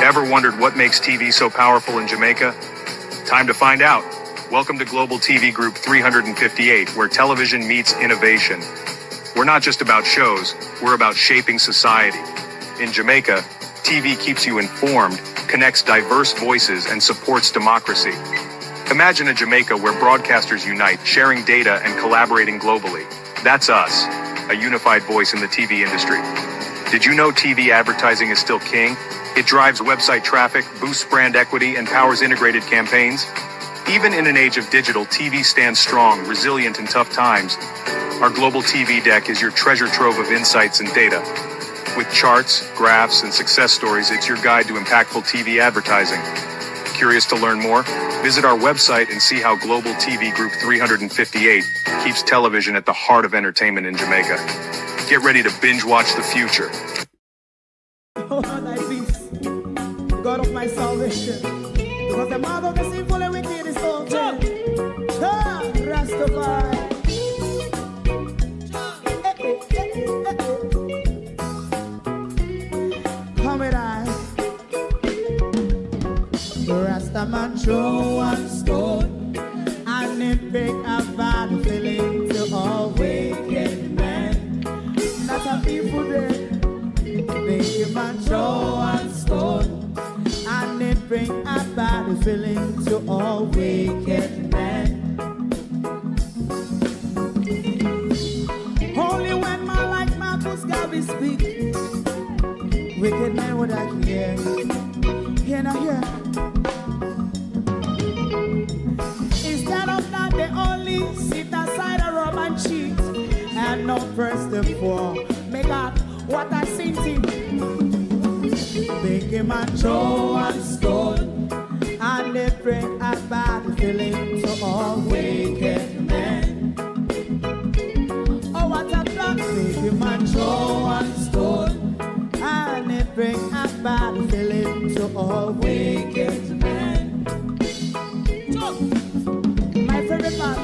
Ever wondered what makes TV so powerful in Jamaica? Time to find out. Welcome to Global TV Group 358, where television meets innovation. We're not just about shows, we're about shaping society. In Jamaica, TV keeps you informed, connects diverse voices, and supports democracy. Imagine a Jamaica where broadcasters unite, sharing data and collaborating globally. That's us, a unified voice in the TV industry. Did you know TV advertising is still king? It drives website traffic, boosts brand equity, and powers integrated campaigns. Even in an age of digital, TV stands strong, resilient in tough times. Our Global TV Deck is your treasure trove of insights and data. With charts, graphs, and success stories, it's your guide to impactful TV advertising. Curious to learn more? Visit our website and see how Global TV Group 358 keeps television at the heart of entertainment in Jamaica. Get ready to binge watch the future. Oh, thy peace, God of my salvation, because the mouth of the sinful and wicked is open. Rastafari. Come with I. Rastaman throw one stone, and it break a bad feeling to all wicked men. Not a people there. Make a man throw one stone, and it bring a bad feeling to all wicked men. Only when man like Marcus Garvey speak, wicked men would I hear. Hear not hear. Instead of that, they only sit aside a rub and cheat, and not press the poor. Make up what I seen to. Make a man throw one stone, and they bring a bad feeling to all wicked men. Oh, what a plan. Make a man throw one stone, and they bring a bad feeling to all wicked men. My favorite man,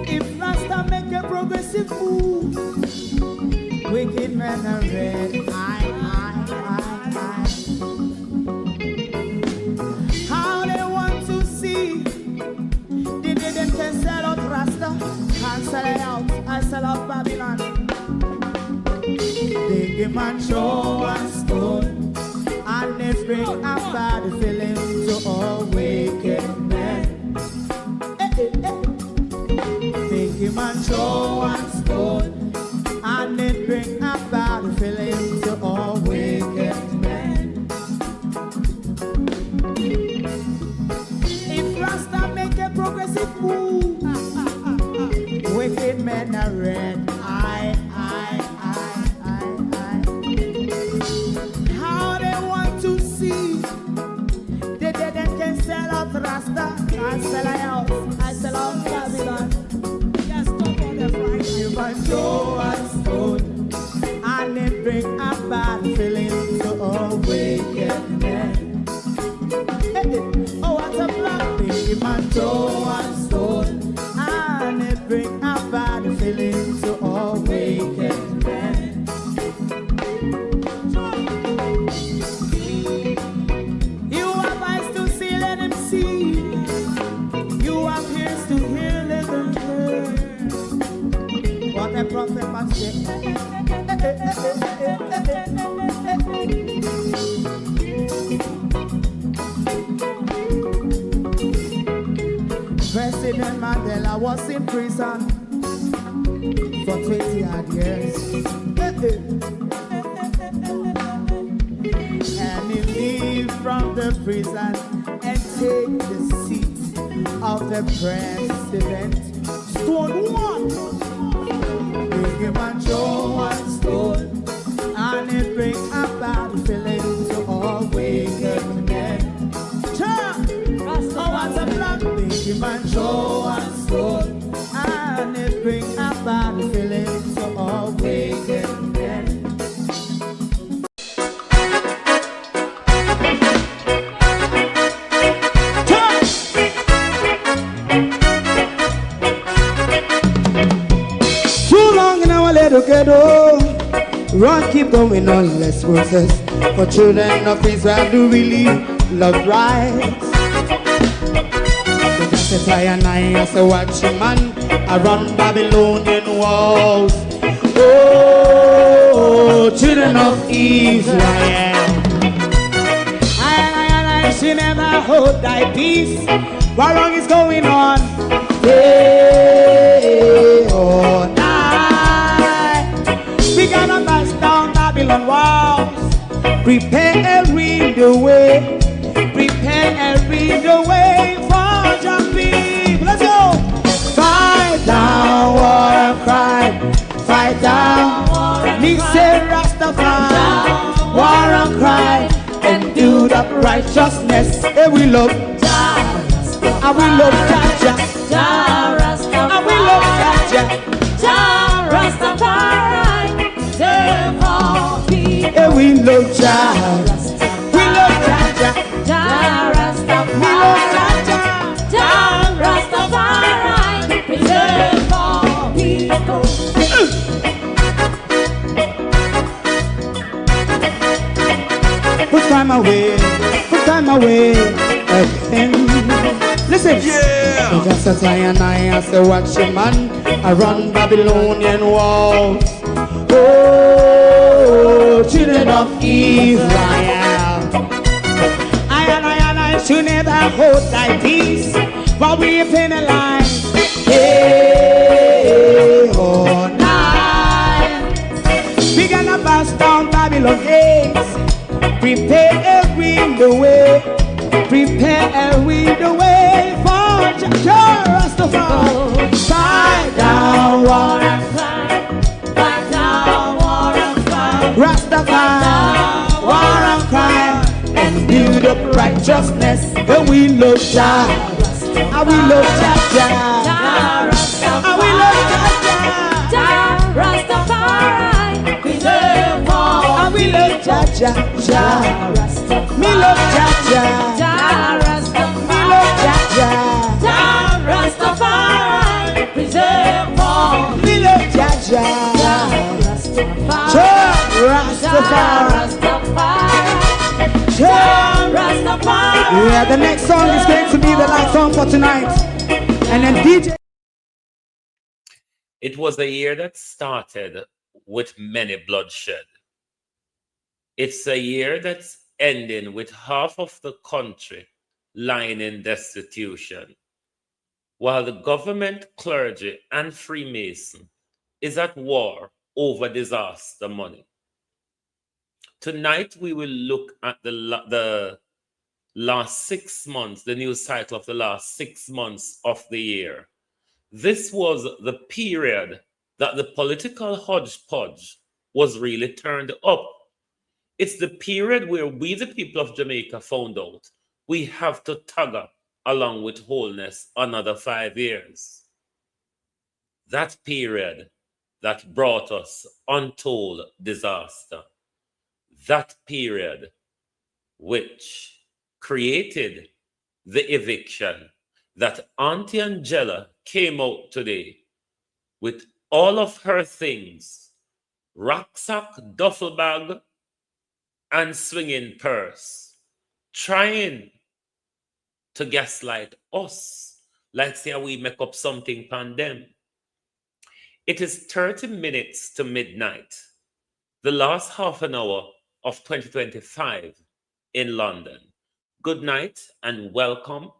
if Rasta make a progressive move, wicked men are red, how they want to see the day them can sell out Rasta and sell it out and sell out Babylon. They give man show one stone, and they bring a bad feeling to all wicked men. They give man show one stone, and it bring a bad feeling to all wicked men. If Rasta make a progressive move, wicked men are red. How they want to see the dead and can sell out Rasta and sell out, I sell out Babylon. Just stop on the Friday. You might show us and it bring a bad feeling to all wicked men. Oh, what a black big man throw one stone, and it bring a bad feeling to all wicked men. You have eyes to see, let him see. You have ears to hear, let them hear. What a prophet must say. President Mandela was in prison for 20 odd years. And he leave from the prison and take the seat of the president. Stone one. Big man show one stone, and it bring a bad feeling to all wicked men. Oh, what's a black big man show one stone, and it bring a bad feeling to all wicked men. Too long in our little ghetto, run keep going on, let's process. For children of Israel do really love rights. So just a tie and I say watch him man around Babylonian walls. Oh, children of Israel. I should never hold thy peace. What wrong is going on? Hey, oh, night. We gonna bust down Babylon walls. Prepare and read the way. Prepare and read the way for your people. Let's go. Fight down, war and crime. Fight down, me say Rastafari. War and crime and do the righteousness. And we love Jah. And we love Jah. And we love Jah. Jah Rastafari, save all people. And we love Jah. We love Jah. Jah Rastafari, We love Jah. Jah Rastafari, save all people. Put time away again. Listen, yeah. Just a tie and I say watch him man around Babylonian walls. Oh, children of Israel. I should never hold thy peace while we are penalized. Hey, oh, night. We gonna bust down Babylon gates. Prepare and read the way. Prepare and read the way for Jah Rastafari. Fight down, war and crime. Fight down, war and crime. Rastafari, war and crime, and build up righteousness. And we love Jah, and we love Jah. And we love Jah. Jah Rastafari, preserve all. And we love Jah. Me love Jah. Jah Rastafari, Me love Jah. Jah Rastafari, preserve all. Me love Jah. Jah Rastafari, Jah Rastafari. Jah Rastafari. Yeah, the next song is going to be the last song for tonight. And then DJ. It was a year that started with many bloodshed. It's a year that's ending with half of the country lying in destitution, while the government, clergy, and Freemason is at war over disaster money. Tonight, we will look at the last 6 months, the news cycle of the last 6 months of the year. This was the period that the political hodgepodge was really turned up. It's the period where we, the people of Jamaica, found out we have to tugger along with wholeness another 5 years. That period that brought us untold disaster. That period which created the eviction that Auntie Angela came out today with all of her things, rucksack, duffel bag, and swinging purse, trying to gaslight us, like say we make up something pan them. It is 30 minutes to midnight, the last half an hour of 2025 in London. Good night and welcome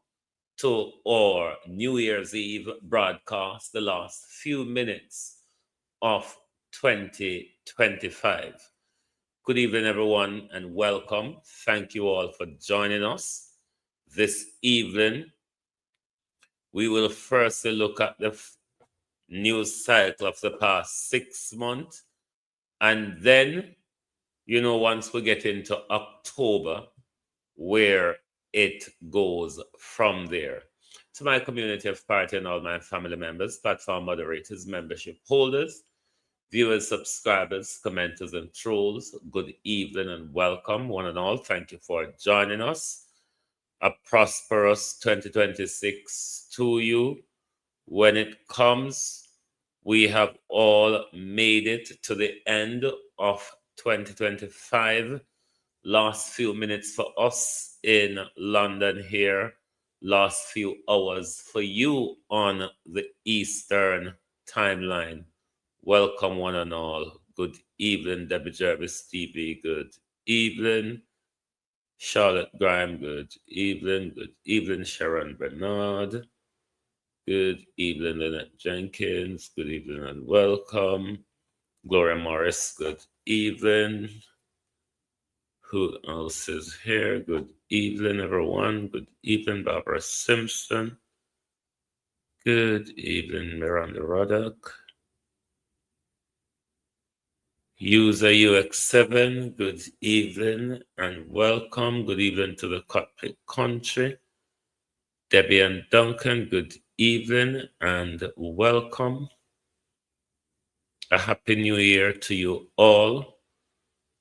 to our New Year's Eve broadcast, the last few minutes of 2025. Good evening, everyone, and welcome. Thank you all for joining us this evening. We will first look at the news cycle of the past 6 months, and then, once we get into October, where it goes from there. To my community of party and all my family members, platform moderators, membership holders, viewers, subscribers, commenters, and trolls, good evening and welcome, one and all. Thank you for joining us. A prosperous 2026 to you. When it comes, we have all made it to the end of 2025. last few minutes for us in London here, last few hours for you on the Eastern timeline. Welcome, one and all. Good evening, Debbie Jervis TV. Good evening, Charlotte Graham. Good evening. Good evening, Sharon Bernard. Good evening, Lynette Jenkins. Good evening and welcome. Gloria Morris. Good evening. Who else is here? Good evening, everyone. Good evening, Barbara Simpson. Good evening, Miranda Roddock. User UX7, good evening and welcome. Good evening to the cockpit country. Debbie and Duncan, good evening and welcome. A happy new year to you all.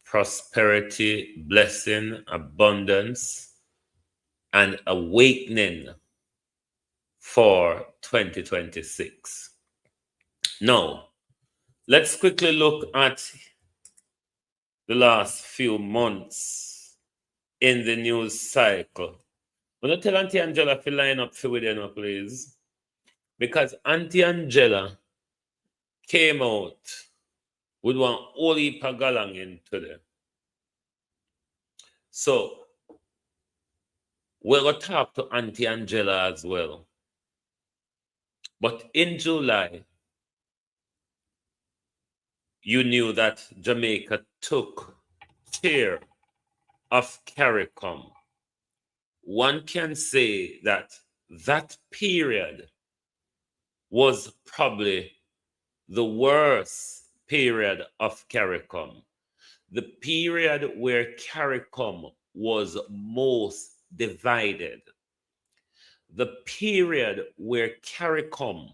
Prosperity, blessing, abundance, and awakening for 2026. Now, let's quickly look at the last few months in the news cycle. I'm going to tell Auntie Angela to line up for with you, please. Because Auntie Angela came out with one whole heap of galangin today. So, we're going to talk to Auntie Angela as well. But in July, you knew that Jamaica took care of CARICOM. One can say that that period was probably the worst period of CARICOM. The period where CARICOM was most divided. The period where CARICOM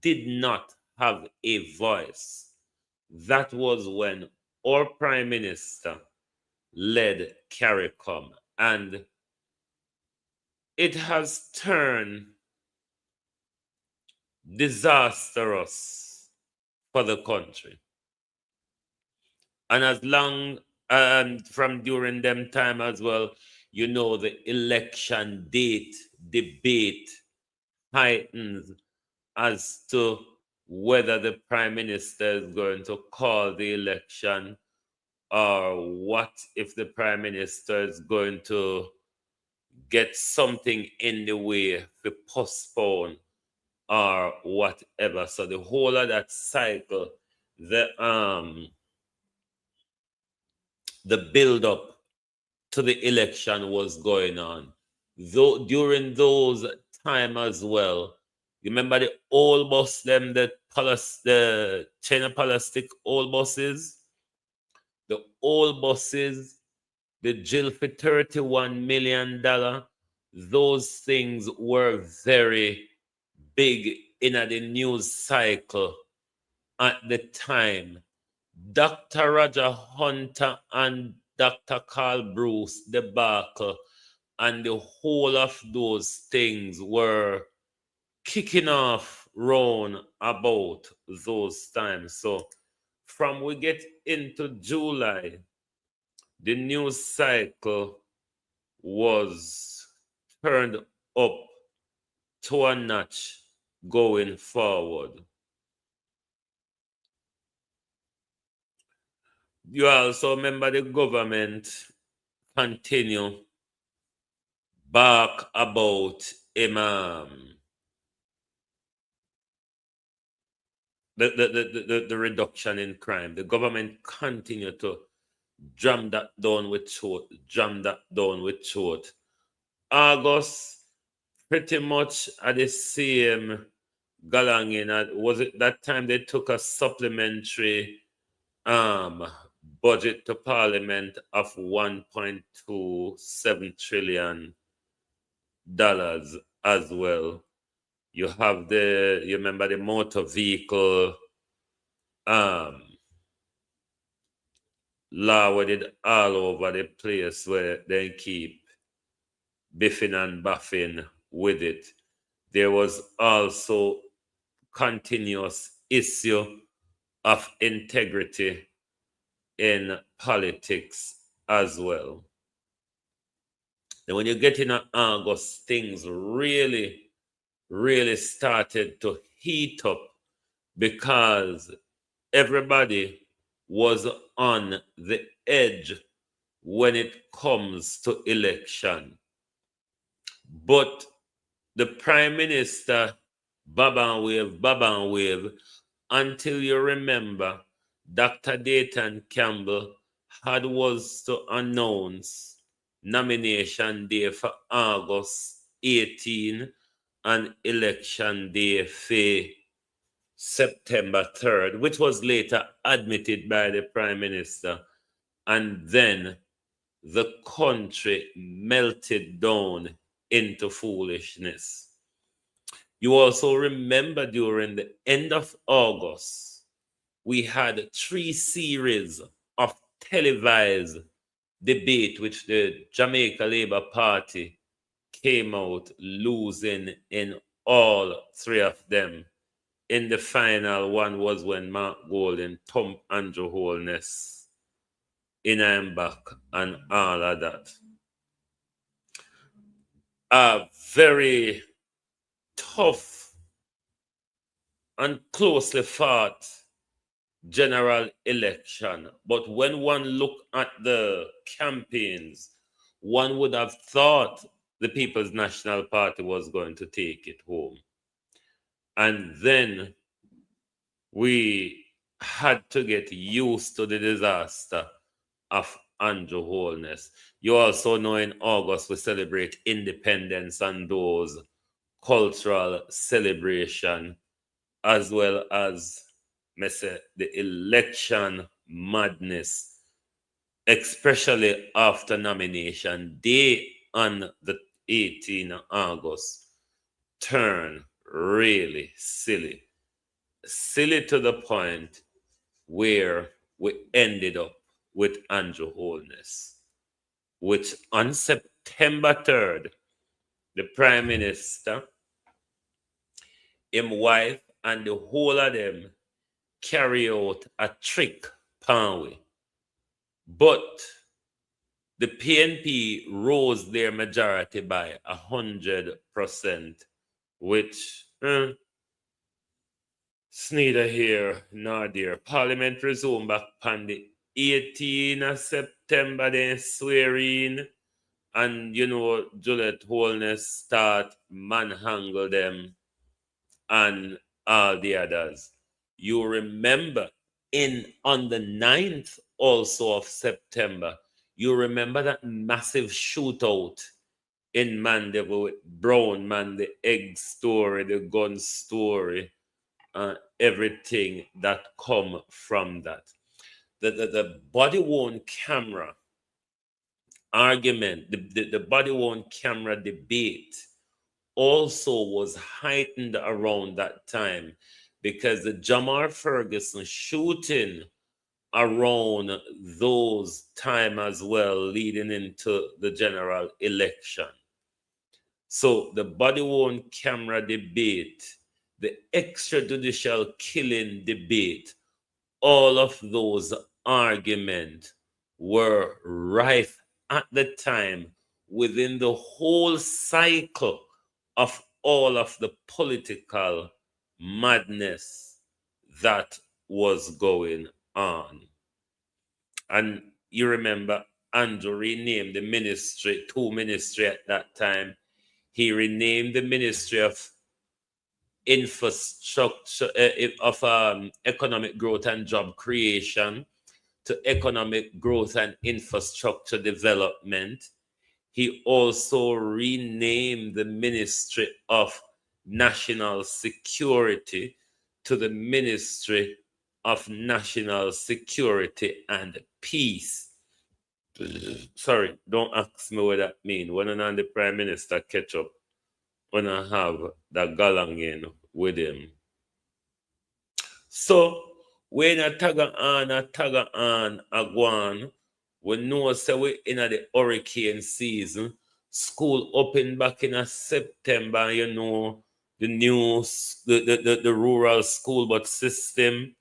did not have a voice. That was when our Prime Minister led CARICOM, and it has turned disastrous for the country. And as long from during them time as well, you know, the election date debate heightens as to whether the Prime Minister is going to call the election, or what if the Prime Minister is going to get something in the way to postpone or whatever. So the whole of that cycle, the build up to the election was going on. Though during those time as well, remember the old bus, them the China Plastic old buses, the old buses, the jail for $31 million. Those things were very big in the news cycle at the time. Dr. Roger Hunter and Dr. Carl Bruce debacle and the whole of those things were kicking off round about those times. So from we get into July, the news cycle was turned up to a notch going forward. You also remember the government continue back about the reduction in crime. The government continue to jam that down with truth. August, pretty much at the same galangin. Was it that time they took a supplementary budget to Parliament of $1.27 trillion as well. You have you remember the motor vehicle law where it all over the place where they keep biffing and buffing with it. There was also continuous issue of integrity in politics as well. Then when you get in August, things really, really started to heat up because everybody was on the edge when it comes to election. But the Prime Minister, Bab and wave, until you remember, Dr. Dayton Campbell had was to announce nomination day for August 18 and election day for September 3rd, which was later admitted by the Prime Minister. And then the country melted down into foolishness. You also remember during the end of August, we had 3 series of televised debate which the Jamaica Labour Party came out losing in all 3 of them. In the final one was when Mark Golden thumped Andrew Holness in and back and all of that. A very tough and closely fought general election. But when one looked at the campaigns, one would have thought the People's National Party was going to take it home. And then we had to get used to the disaster of Andrew Holness. You also know in August we celebrate independence and those cultural celebration, as well as the election madness, especially after nomination day on the 18th of August, turn really silly. Silly to the point where we ended up with Andrew Holness, which on September 3rd, the Prime Minister, his wife, and the whole of them carry out a trick panwe. But the PNP rose their majority by 100%, which it's neither here nor there. Parliament resumed back on the 18th of September, then swearing, and Juliet Holness start manhandle them and all the others. You remember on the 9th also of September, you remember that massive shootout in Mandeville with Brown Man, the egg story, the gun story, everything that come from that. The body-worn camera argument, the body-worn camera debate also was heightened around that time because the Jamar Ferguson shooting around those time as well, leading into the general election. So the body-worn camera debate, the extrajudicial killing debate, all of those arguments were rife at the time within the whole cycle of all of the political madness that was going on. And you remember Andrew renamed the ministry, 2 ministry at that time. He renamed the Ministry of Infrastructure, of Economic Growth and Job Creation to Economic Growth and Infrastructure Development. He also renamed the Ministry of National Security to the Ministry of National Security and Peace. Sorry, don't ask me what that means. When I'm the Prime Minister catch up, when I have that galangin with him. So, when I tag on, a go on, we know say we in the hurricane season. School open back in September, the new the rural school bus system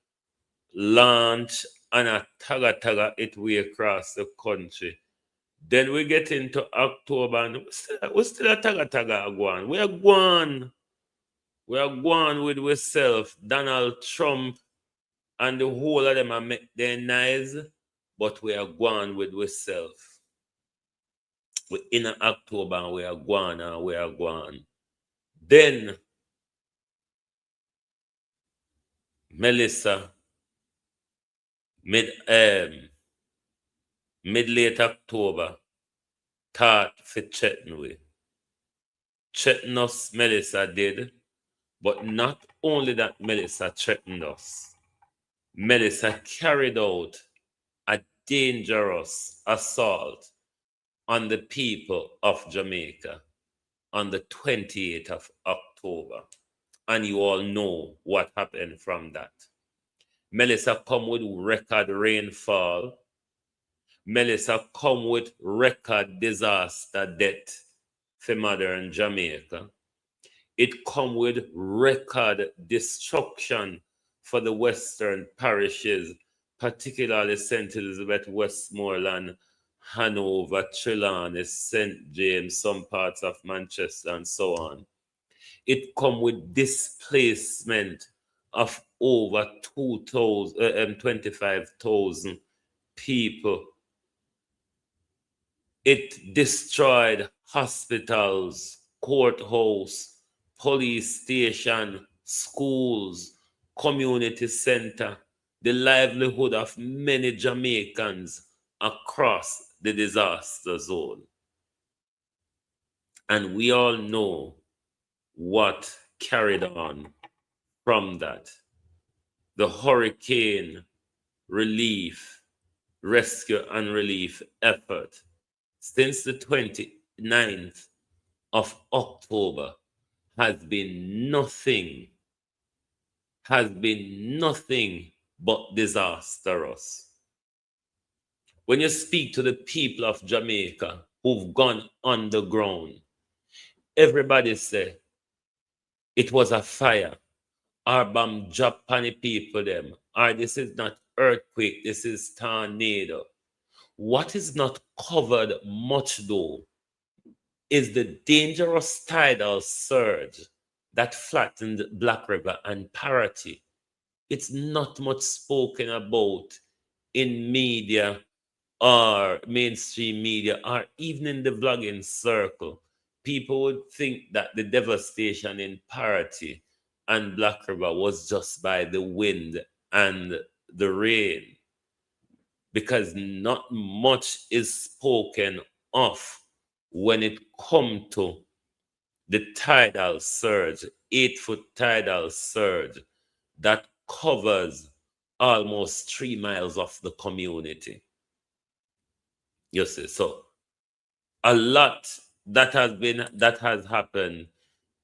launch and a taga it way across the country. Then we get into October and we still a taga go on. We are going. We are going with ourselves. Donald Trump and the whole of them are make their nice, but we are going with ourselves. We're in October and we are going and we are going. Then Melissa, mid-late October, thought for threaten we. Threaten us, Melissa did, but not only that Melissa threatened us, Melissa carried out a dangerous assault on the people of Jamaica on the 28th of October. And you all know what happened from that. Melissa come with record rainfall. Melissa come with record disaster death for modern Jamaica. It come with record destruction for the western parishes, particularly St. Elizabeth, Westmoreland, Hanover, Trelawney, St. James, some parts of Manchester, and so on. It come with displacement of over 25,000 people. It destroyed hospitals, courthouse, police station, schools, community center, the livelihood of many Jamaicans across the disaster zone. And we all know what carried on from that. The hurricane relief, rescue and relief effort since the 29th of October has been nothing but disastrous. When you speak to the people of Jamaica who've gone underground, everybody say it was a fire, or bomb drop on the people them, or this is not earthquake, this is tornado. What is not covered much though is the dangerous tidal surge that flattened Black River and Parity. It's not much spoken about in media or mainstream media or even in the blogging circle. People would think that the devastation in Parity and Black River was just by the wind and the rain, because not much is spoken of when it comes to the tidal surge, 8-foot tidal surge that covers almost 3 miles of the community. You see, so a lot that has happened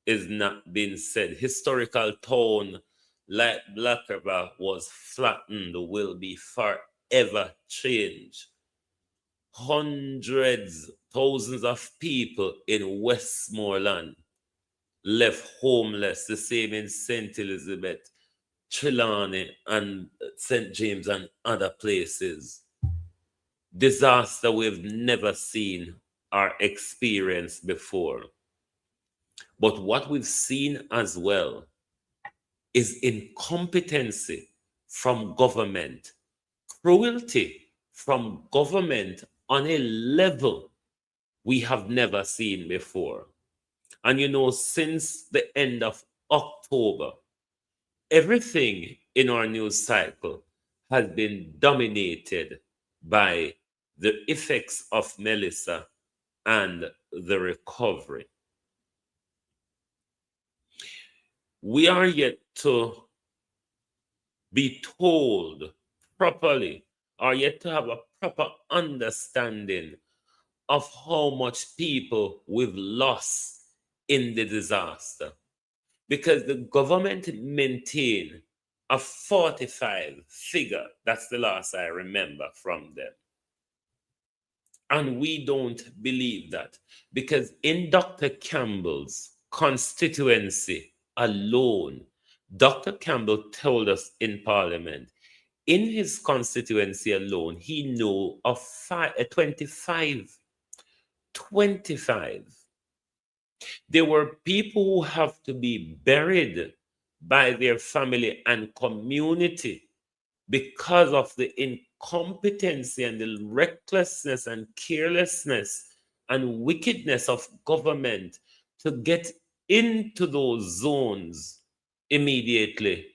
is not being said. Historical tone like Black River was flattened will be forever changed. Hundreds, thousands of people in Westmoreland left homeless, the same in St. Elizabeth, Trelawney, and St. James, and other places. Disaster we've never seen or experienced before. But what we've seen as well is incompetency from government, cruelty from government on a level we have never seen before. And you know, since the end of October, everything in our news cycle has been dominated by the effects of Melissa and the recovery. We are yet to be told properly, or yet to have a proper understanding of how much people we've lost in the disaster. Because the government maintained a 45 figure. That's the last I remember from them. And we don't believe that, because in Dr. Campbell's constituency alone, Dr. Campbell told us in Parliament in his constituency alone, he knew of 25. There were people who have to be buried by their family and community because of the incompetency and the recklessness and carelessness and wickedness of government to get into those zones immediately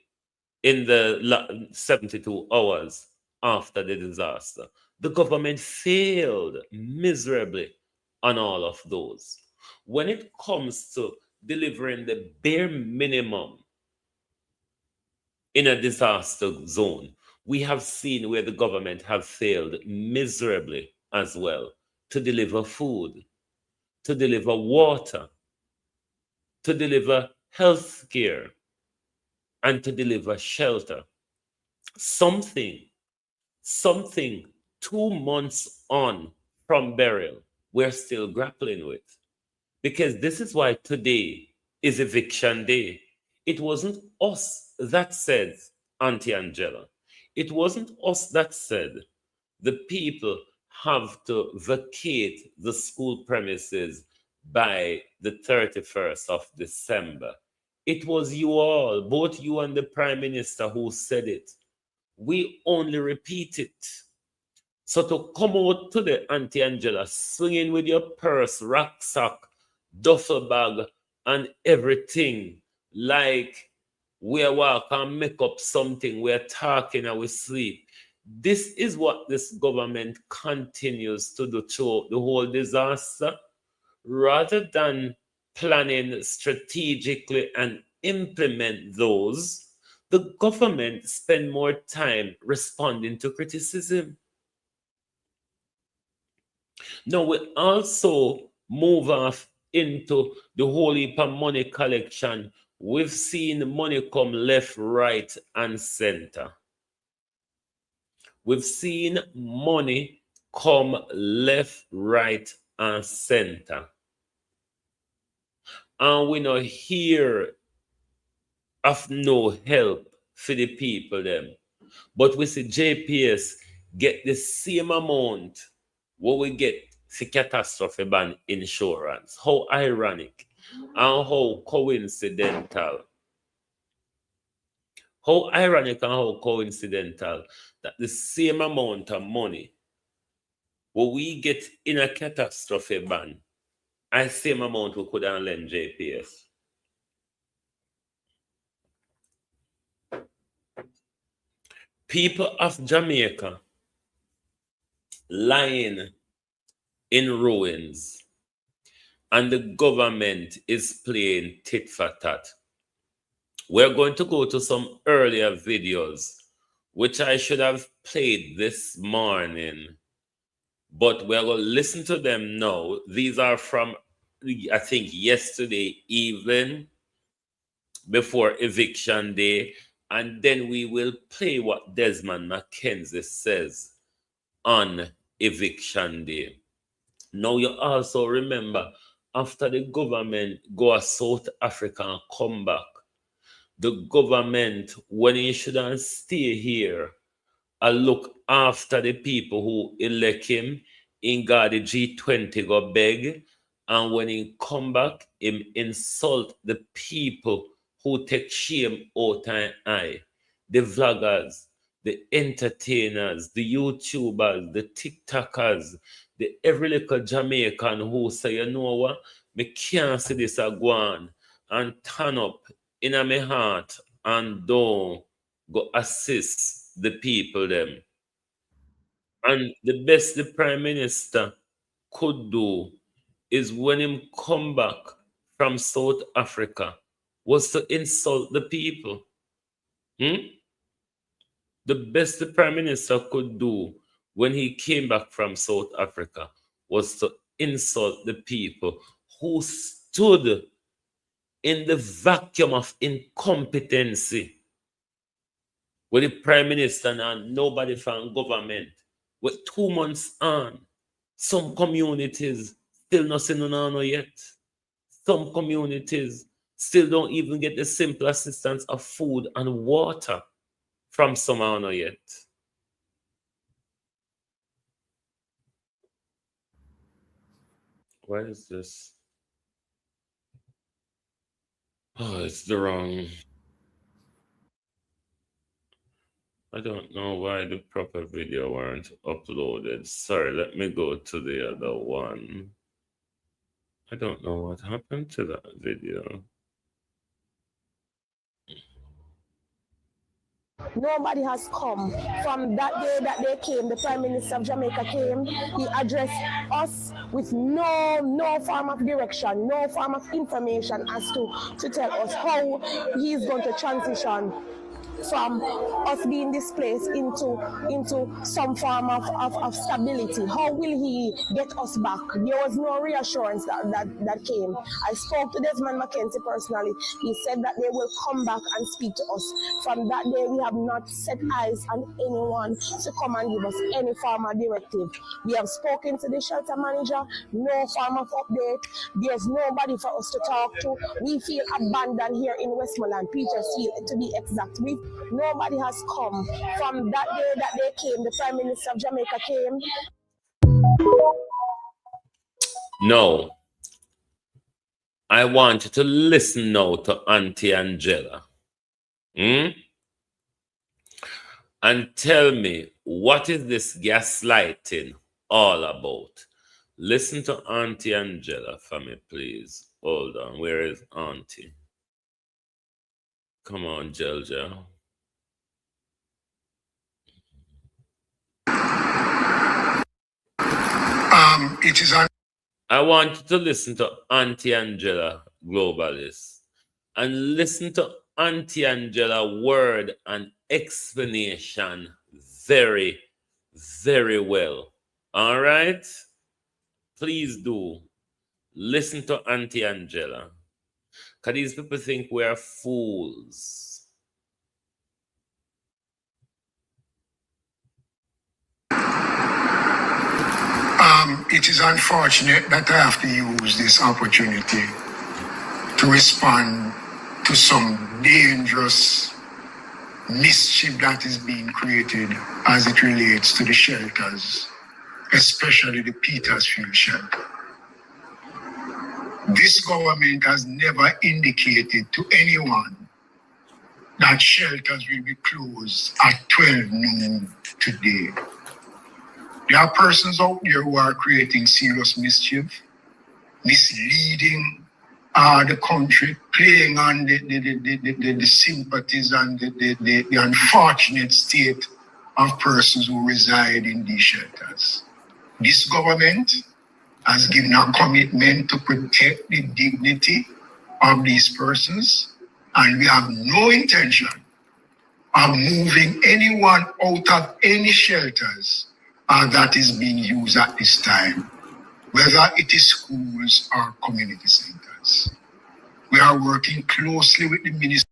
in the 72 hours after the disaster. The government failed miserably on all of those. When it comes to delivering the bare minimum in a disaster zone, we have seen where the government have failed miserably as well to deliver food, to deliver water, to deliver health care, and to deliver shelter. Something 2 months on from burial, we're still grappling with. Because this is why today is eviction day. It wasn't us that said, Auntie Angela, it wasn't us that said the people have to vacate the school premises by the 31st of December. It was you all, both you and the Prime Minister, who said it. We only repeat it. So to come out to the Auntie Angela swinging with your purse, rucksack, duffel bag, and everything, like we walk and make up something, we're talking and we sleep. This is what this government continues to do throughout the whole disaster, rather than planning strategically and implement those. The government spend more time responding to criticism. Now we also move off into the whole heap of money collection. We've seen money come left, right, and center. We've seen money come left, right, and center. And we not hear of no help for the people them. But we see JPS get the same amount what we get for catastrophe ban insurance. How ironic and how coincidental. How ironic and how coincidental that the same amount of money what we get in a catastrophe ban, and same amount we could have lend JPS. People of Jamaica lying in ruins, and the government is playing tit for tat. We're going to go to some earlier videos, which I should have played this morning, but we're going to listen to them now. These are from, I think, yesterday evening before eviction day, and then we will play what Desmond McKenzie says on eviction day. Now you also remember, after the government go to South Africa and come back, the government, when he shouldn't stay here and look after the people who elect him, in got the G20 go beg, and when he come back, him insult the people who take shame out and eye, the vloggers, the entertainers, the YouTubers, the TikTokers, the every little Jamaican who say, you know what, me can't see this a go on, and turn up in my heart and don't go assist the people them. And the best the Prime Minister could do is when him come back from South Africa was to insult the people. The best the Prime Minister could do when he came back from South Africa was to insult the people who stood in the vacuum of incompetency with the Prime Minister and nobody from government. With 2 months on, some communities still not seeing no yet. Some communities still don't even get the simple assistance of food and water from some yet. Why is this? Oh, it's the wrong. I don't know why the proper video weren't uploaded. Sorry, let me go to the other one. I don't know what happened to that video. Nobody has come from that day that they came. The Prime Minister of Jamaica came. He addressed us with no form of direction, no form of information as to tell us how he is going to transition from us being displaced into some form of stability. How will he get us back? There was no reassurance that came. I spoke to Desmond Mackenzie personally. He said that they will come back and speak to us. From that day, we have not set eyes on anyone to come and give us any form of directive. We have spoken to the shelter manager, no form of update. There's nobody for us to talk to. We feel abandoned here in Westmoreland, Petersfield to be exact. Nobody has come from that day that they came. The Prime Minister of Jamaica came. No. I want you to listen now to Auntie Angela. And tell me, what is this gaslighting all about? Listen to Auntie Angela for me, please. Hold on. Where is Auntie? Come on, Jelja. It is on. I want you to listen to Auntie Angela, Globalist, and listen to Auntie Angela word and explanation very, very well. All right? Please do. Listen to Auntie Angela. Because these people think we are fools. It is unfortunate that I have to use this opportunity to respond to some dangerous mischief that is being created as it relates to the shelters, especially the Petersfield shelter. This government has never indicated to anyone that shelters will be closed at 12 noon today. There are persons out there who are creating serious mischief, misleading the country, playing on the sympathies and the unfortunate state of persons who reside in these shelters. This government has given a commitment to protect the dignity of these persons, and we have no intention of moving anyone out of any shelters that is being used at this time, whether it is schools or community centers. We are working closely with the ministry.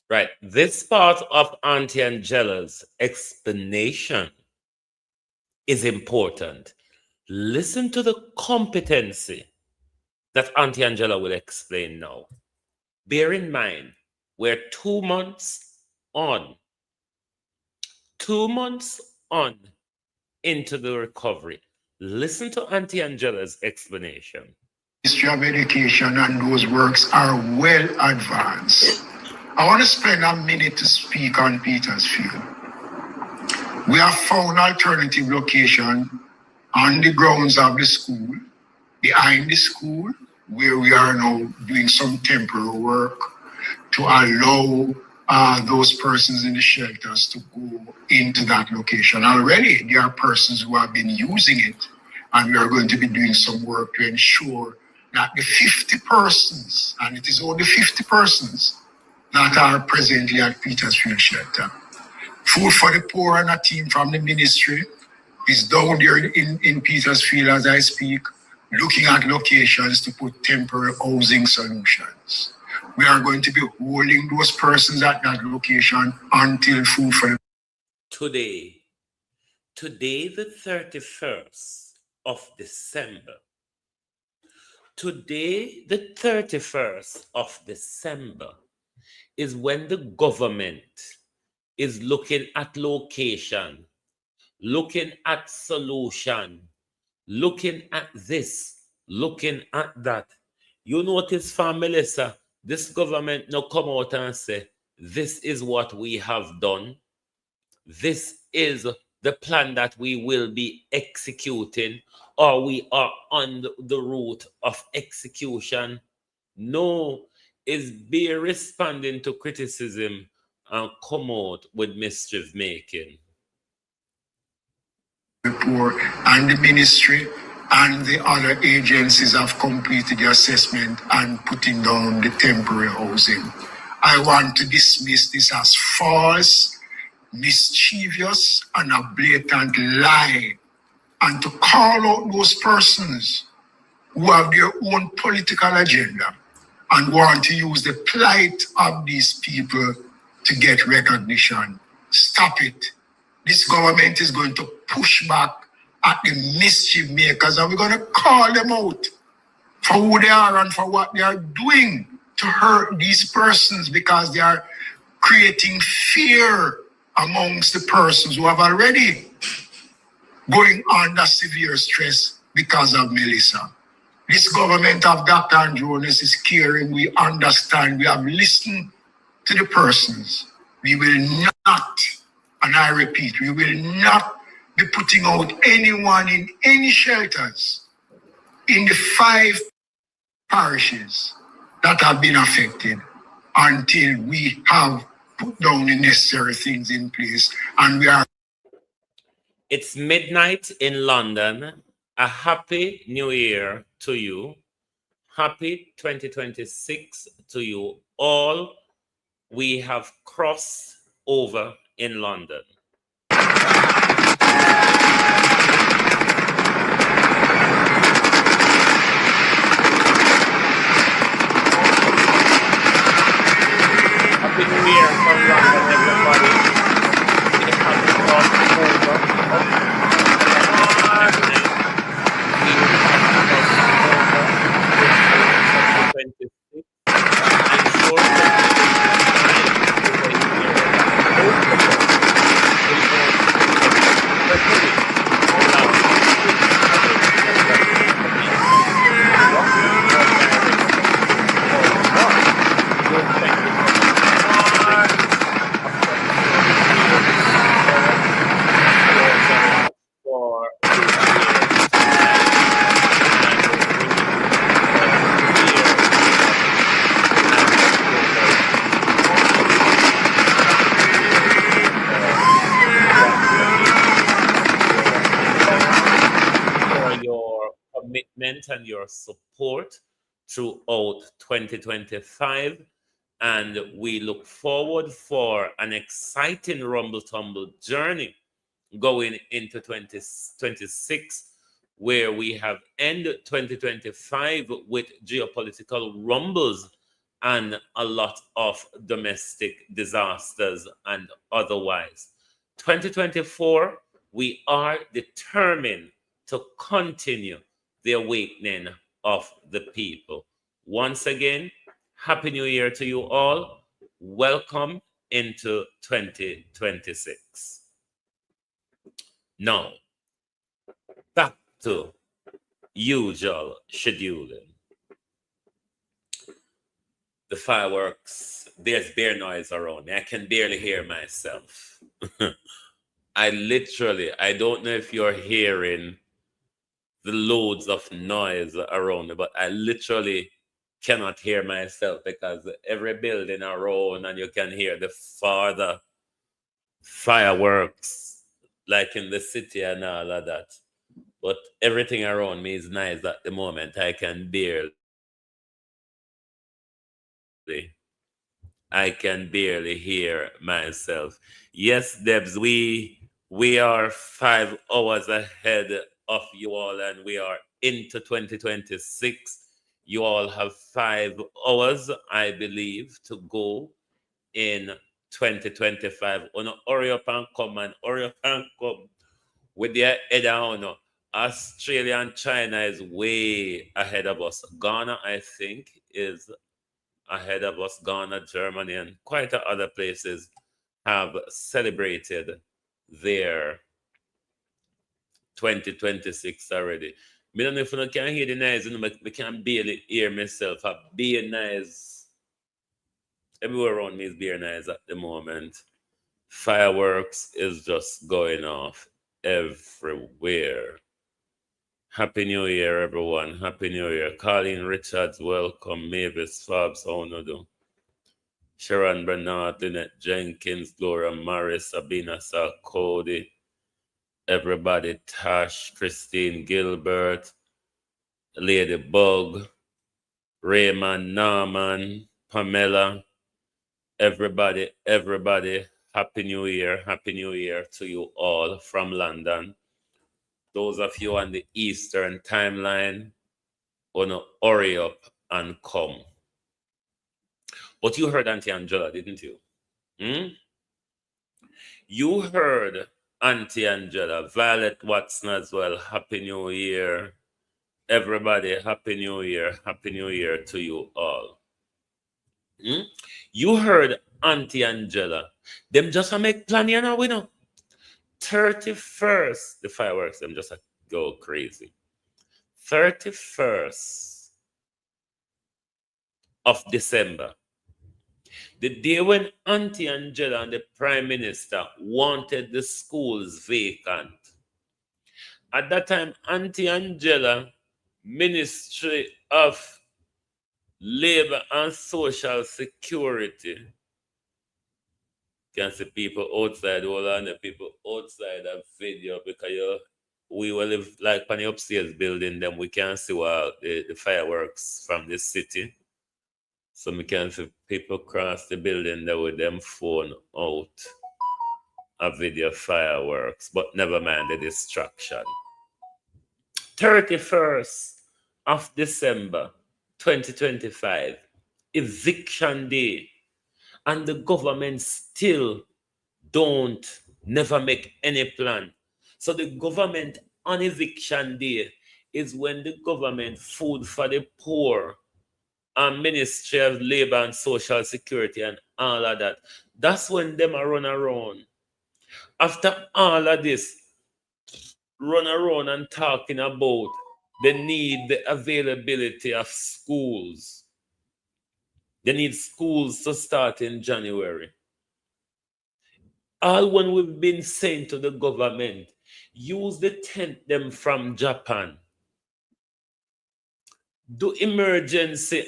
Right. This part of Auntie Angela's explanation is important. Listen to the competency that Auntie Angela will explain now. Bear in mind, we're 2 months on. 2 months on into the recovery. Listen to Auntie Angela's explanation. Ministry of Education and those works are well advanced. I want to spend a minute to speak on Petersfield. We have found alternative location on the grounds of the school, behind the school, where we are now doing some temporary work to allow those persons in the shelters to go into that location. Already, there are persons who have been using it, and we are going to be doing some work to ensure that the 50 persons, and it is only 50 persons, that are presently at Petersfield Shelter. Food for the Poor and a team from the ministry is down there in Petersfield as I speak, looking at locations to put temporary housing solutions. We are going to be holding those persons at that location until food for the Today the 31st of December. Today the 31st of December is when the government is looking at location, looking at solution, looking at this looking at that, you notice from Melissa, this government now come out and say, this is what we have done. This is the plan that we will be executing, or we are on the route of execution. No, is be responding to criticism and come out with mischief making. The poor and the ministry and the other agencies have completed the assessment and putting down the temporary housing. I want to dismiss this as false, mischievous, and a blatant lie, and to call out those persons who have their own political agenda and want to use the plight of these people to get recognition. Stop it. This government is going to push back at the mischief makers, and we're going to call them out for who they are and for what they are doing to hurt these persons, because they are creating fear amongst the persons who have already going under severe stress because of Melissa. This government of Dr. Andronis is caring. We understand. We have listened to the persons. We will not, and I repeat, we will not be putting out anyone in any shelters in the 5 parishes that have been affected until we have put down the necessary things in place. And we are. It's midnight in London. A happy new year to you. Happy 2026 to you all. We have crossed over in London. Happy New Year from London, everybody. We have crossed over. And your support throughout 2025, and we look forward for an exciting rumble tumble journey going into 2026, where we have ended 2025 with geopolitical rumbles and a lot of domestic disasters and otherwise. 2024, we are determined to continue the awakening of the people. Once again, Happy New Year to you all. Welcome into 2026. Now, back to usual scheduling. The fireworks, there's bare noise around me. I can barely hear myself. I don't know if you're hearing the loads of noise around me, but I literally cannot hear myself because every building around, and you can hear the farther fireworks like in the city and all of that. But everything around me is nice at the moment. I can barely hear myself. Yes, Debs, we are 5 hours ahead of you all, and we are into 2026. You all have 5 hours, I believe, to go in 2025. Hurry up and come with the head down. Australia and China is way ahead of us. Ghana, I think, is ahead of us. Ghana, Germany, and quite other places have celebrated their 2026 already. I don't know if you can hear the noise, you know, I can barely hear myself. A beer noise. Everywhere around me is beer noise at the moment. Fireworks is just going off everywhere. Happy New Year, everyone. Happy New Year. Colleen Richards, welcome. Mavis Fobbs, how you do? Sharon Bernard, Lynette Jenkins, Laura Morris, Sabina Sarkody, everybody, Tash, Christine Gilbert, Lady Bug, Raymond Norman, Pamela, everybody, Happy New Year to you all from London. Those of you on the Eastern timeline, wanna hurry up and come. But you heard Auntie Angela, didn't you? You heard Auntie Angela, Violet Watson as well. Happy New Year. Everybody, Happy New Year to you all. You heard Auntie Angela. Them just a make plan here now, we know. 31st, the fireworks, them just a go crazy. 31st of December. The day when Auntie Angela and the Prime Minister wanted the schools vacant. At that time, Auntie Angela, Ministry of Labor and Social Security. Can see people outside, hold on, the people outside that video because we will live like on the upstairs building, then we can see the fireworks from the city. So we can see people cross the building there with them phone out a video fireworks, but never mind the distraction. 31st of December 2025, eviction day, and the government still never make any plan. So the government on eviction day is when the government food for the poor and Ministry of Labor and Social Security and all of that. That's when them are run around. After all of this, run around and talking about the availability of schools. They need schools to start in January. All when we've been saying to the government, use the tent them from Japan. Do emergency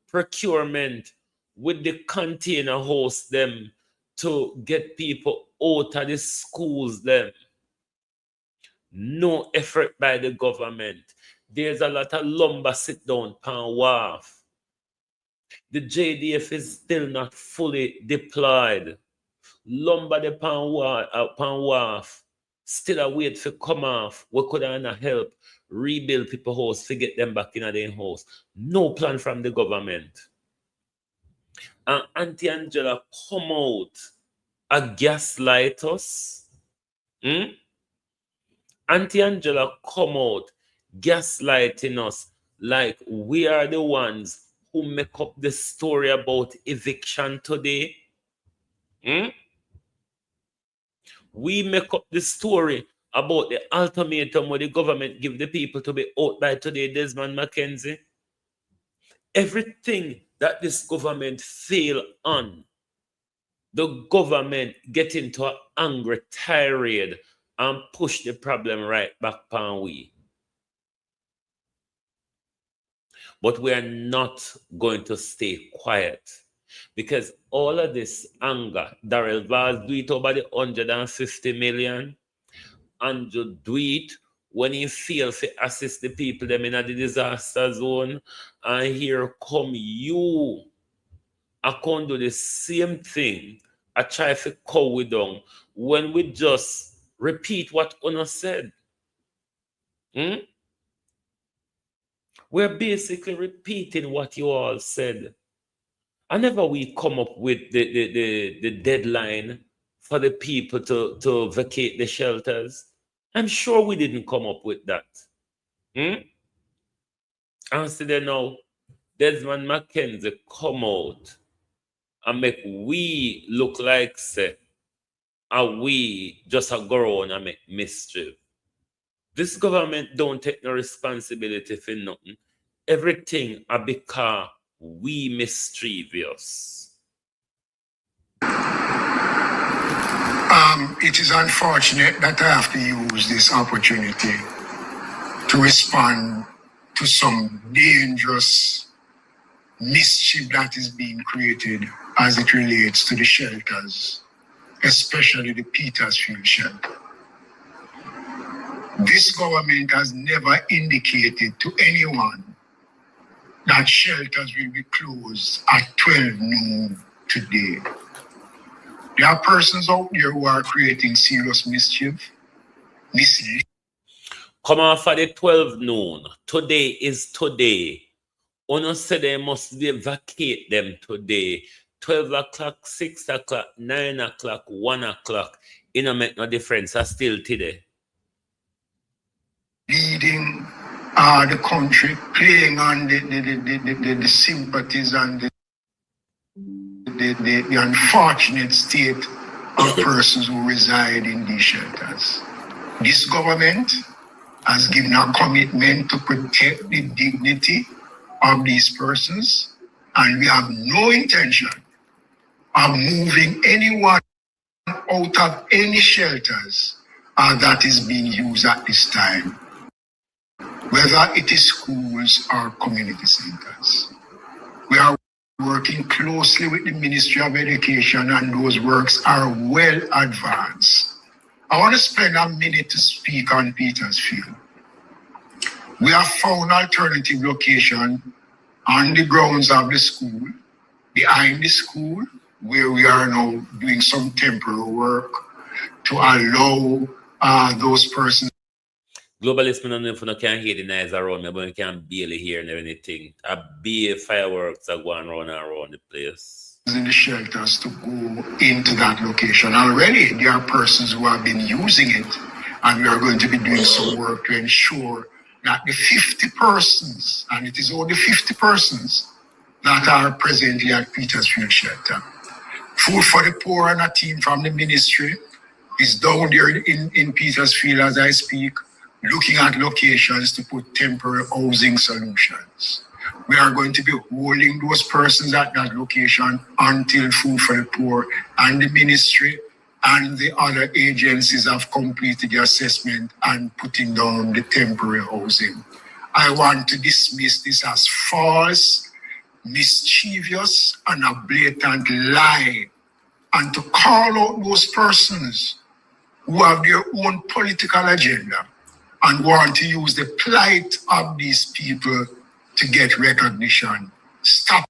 procurement with the container host them to get people out of the schools them. No effort by the government. There's a lot of lumber sit down pan wharf. The JDF is still not fully deployed. Lumber the pan wharf still a wait for come off. We could not help rebuild people house to get them back in their house. No plan from the government. And Auntie Angela come out and gaslight us. Auntie Angela come out gaslighting us like we are the ones who make up the story about eviction today. We make up the story about the ultimatum where the government give the people to be out by today, Desmond McKenzie. Everything that this government fail on, the government get into an angry tirade and push the problem right back upon we. But we are not going to stay quiet because all of this anger, Darrell Vaz do it over the 150 million, Andrew do it when he fails to assist the people them in the disaster zone, and here come you. I can't do the same thing. I try to cow we down when we just repeat what Una said. We're basically repeating what you all said. And never we come up with the deadline for the people to vacate the shelters. I'm sure we didn't come up with that. And so then now, Desmond McKenzie come out and make we look like say, and we just a go around and make mischief. This government don't take no responsibility for nothing. Everything are because we mischievous. It is unfortunate that I have to use this opportunity to respond to some dangerous mischief that is being created as it relates to the shelters, especially the Petersfield shelter. This government has never indicated to anyone that shelters will be closed at 12 noon today. There are persons out there who are creating serious mischief. Come on for the 12 noon. Today is today. Uno said they must vacate them today. 12 o'clock, 6 o'clock, 9 o'clock, 1 o'clock. It don't make no difference. I still today. Leading the country, playing on the sympathies and the unfortunate state of persons who reside in these shelters. This government has given a commitment to protect the dignity of these persons, and we have no intention of moving anyone out of any shelters that is being used at this time, whether it is schools or community centers. We are working closely with the Ministry of Education, and those works are well advanced. I want to spend a minute to speak on Petersfield. We have found alternative location on the grounds of the school, behind the school, where we are now doing some temporary work to allow those persons. Globalist, I don't know if you can hear the noise around me, but you can barely hear anything. A big fireworks are going around and around the place. In the shelters to go into that location. Already there are persons who have been using it, and we are going to be doing some work to ensure that the 50 persons, and it is only 50 persons that are presently at Petersfield shelter. Food for the Poor and a team from the ministry is down there in Petersfield as I speak, looking at locations to put temporary housing solutions. We are going to be holding those persons at that location until Food for the Poor and the ministry and the other agencies have completed the assessment and putting down the temporary housing. I want to dismiss this as false, mischievous, and a blatant lie, and to call out those persons who have their own political agenda and want to use the plight of these people to get recognition. Stop.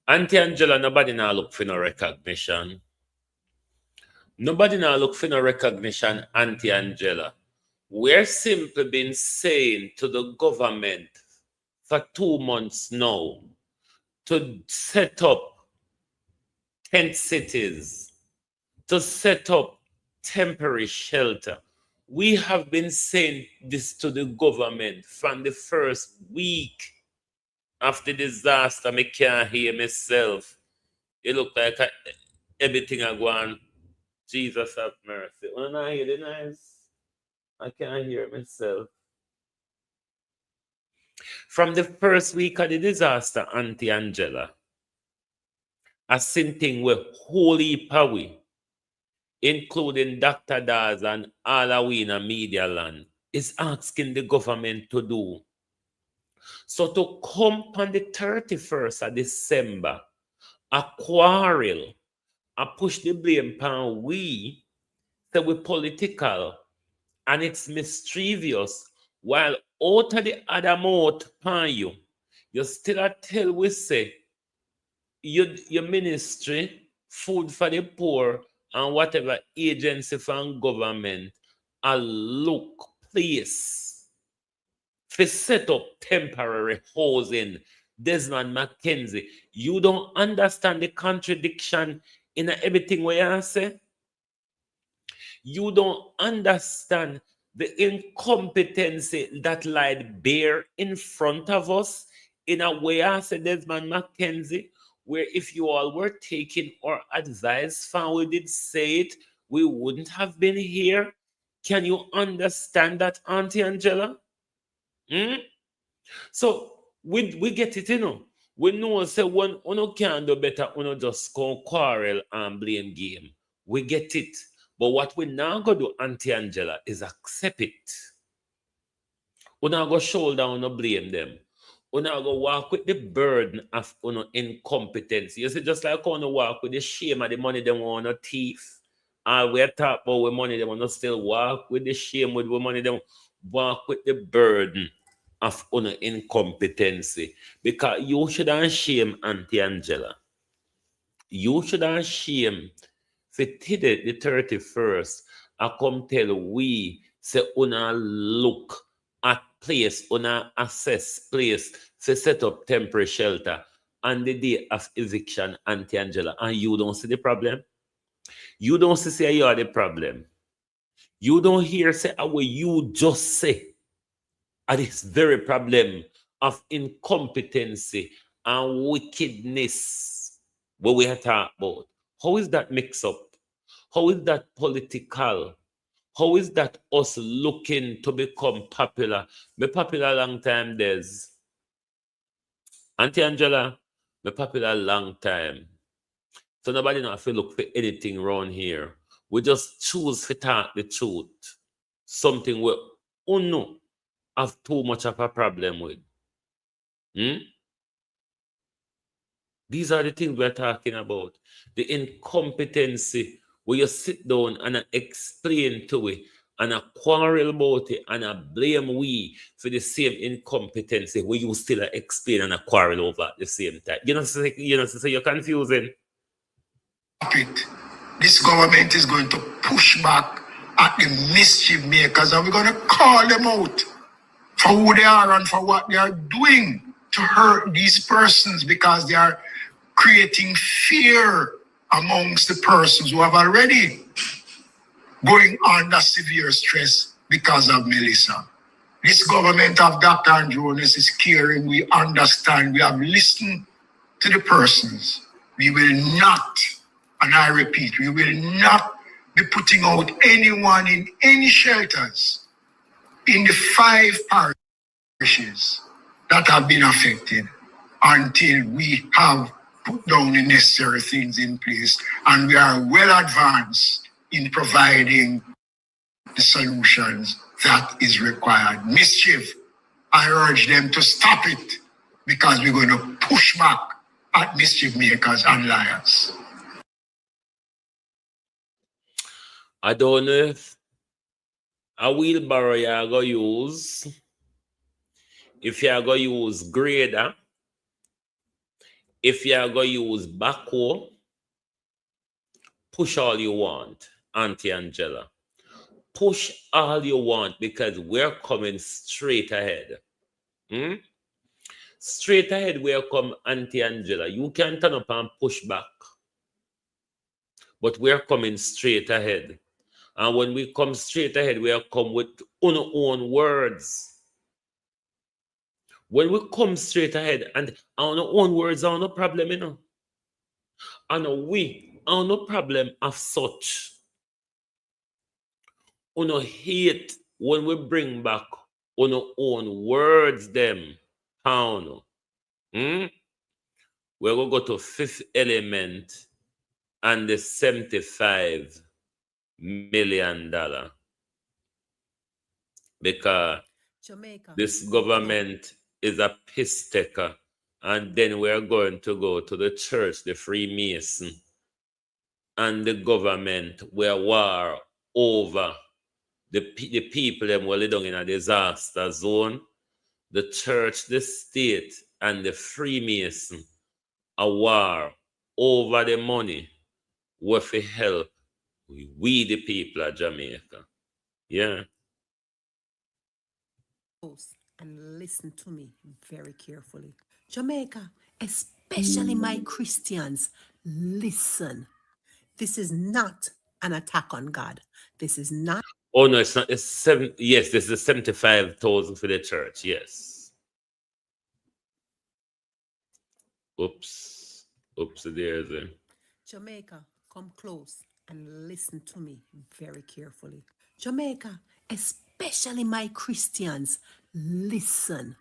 Auntie Angela, nobody now look for no recognition. Nobody now look for no recognition, Auntie Angela. We're simply been saying to the government for 2 months now to set up tent cities, to set up temporary shelter. We have been saying this to the government from the first week after disaster. I can't hear myself. It look like everything I go on. Jesus have mercy. When I hear the noise, I can't hear myself. From the first week of the disaster, Auntie Angela, I seen thing with holy power, including Dr. Daz and Alawina Media Land, is asking the government to do. So to come on the 31st of December, a quarrel, a push the blame upon we, say we political, and it's mischievous, while out of the other mouth upon you, you still a tell we say, your ministry, Food for the Poor, and whatever agency from government, a look place for set up temporary housing. Desmond McKenzie, you don't understand the contradiction in everything we are say. You don't understand the incompetency that lied bare in front of us in a way, I said, Desmond McKenzie, where if you all were taking our advice, we did say it, we wouldn't have been here. Can you understand that, Auntie Angela? Hmm? So we get it, you know. We know say when uno can do better, uno just go quarrel and blame game. We get it. But what we now go do, Auntie Angela, is accept it. Uno go shoulder, uno blame them. Uno go walk with the burden of uno incompetence. You see, just like uno walk with the shame of the money they want to thief. And we talk about with money they want to still walk with the shame with the money they walk with the burden of uno incompetency. Because you shouldn't shame Auntie Angela. You shouldn't shame for today, the 31st. I come tell we say una look at place, una assess place, say set up temporary shelter on the day of eviction, Auntie Angela, and you don't see the problem. You don't see say you are the problem. You don't hear say what you just say are this very problem of incompetency and wickedness what we are talking about. How is that mixed up? How is that political? How is that us looking to become popular? Me popular long time there's Auntie Angela, me popular long time. So nobody not have to look for anything around here. We just choose to talk the truth. Something we uno have too much of a problem with. Hmm? These are the things we're talking about. The incompetency where you sit down and explain to it and a quarrel about it and a blame we for the same incompetency where you still explain and a quarrel over at the same time. So you're confusing. It. This government is going to push back at the mischief makers, and we're going to call them out for who they are and for what they are doing to hurt these persons, because they are creating fear amongst the persons who have already going under severe stress because of Melissa. This government of Dr. Andronis is caring. We understand. We have listened to the persons. We will not, and I repeat, we will not be putting out anyone in any shelters in the 5 parishes that have been affected until we have put down the necessary things in place and we are well advanced in providing the solutions that is required. Mischief, I urge them to stop it, because we're going to push back at mischief makers and liars. I don't know if a wheelbarrow you're going to use, if you're going to use grader, if you're going to use backhoe, push all you want, Auntie Angela. Push all you want, because we're coming straight ahead. Straight ahead, we're come, Auntie Angela. You can turn up and push back. But we're coming straight ahead. And when we come straight ahead, we are come with our own words. When we come straight ahead, and our own words are no problem, you know. And we are no problem of such. Uno hate when we bring back our own words them. How? We're going to go to Fifth Element and the $75 million. Because Jamaica. this government is a piss taker. And then we're going to go to the church, the Freemason, and the government where war over the people them were living in a disaster zone. The church, the state, and the Freemason a war over the money where to help we the people of Jamaica. Yeah. And listen to me very carefully. Jamaica, especially my Christians, listen. This is not an attack on God. This is not. Oh no, it's not. It's seven. Yes, this is 75,000 for the church. Yes. Oops. There's a. Jamaica, come close and listen to me very carefully. Jamaica, especially my Christians, listen.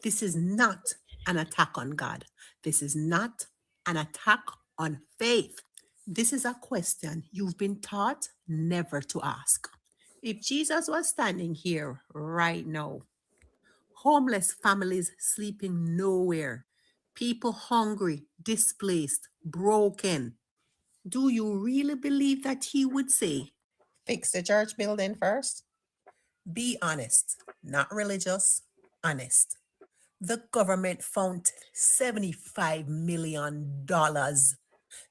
This is not an attack on God. This is not an attack on faith. This is a question you've been taught never to ask. If Jesus was standing here right now, homeless families sleeping nowhere, people hungry, displaced, broken, do you really believe that he would say, fix the church building first? Be honest, not religious, honest. The government found $75 million,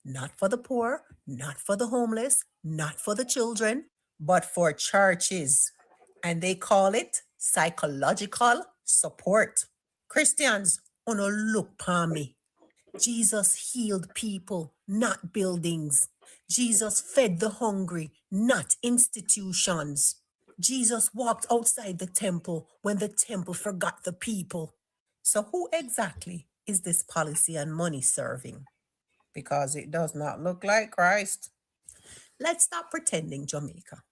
not for the poor, not for the homeless, not for the children, but for churches. And they call it psychological support. Christians, wanna look upon me. Jesus healed people, not buildings. Jesus fed the hungry, not institutions. Jesus walked outside the temple when the temple forgot the people. So who exactly is this policy and money serving? Because it does not look like Christ. Let's stop pretending, Jamaica.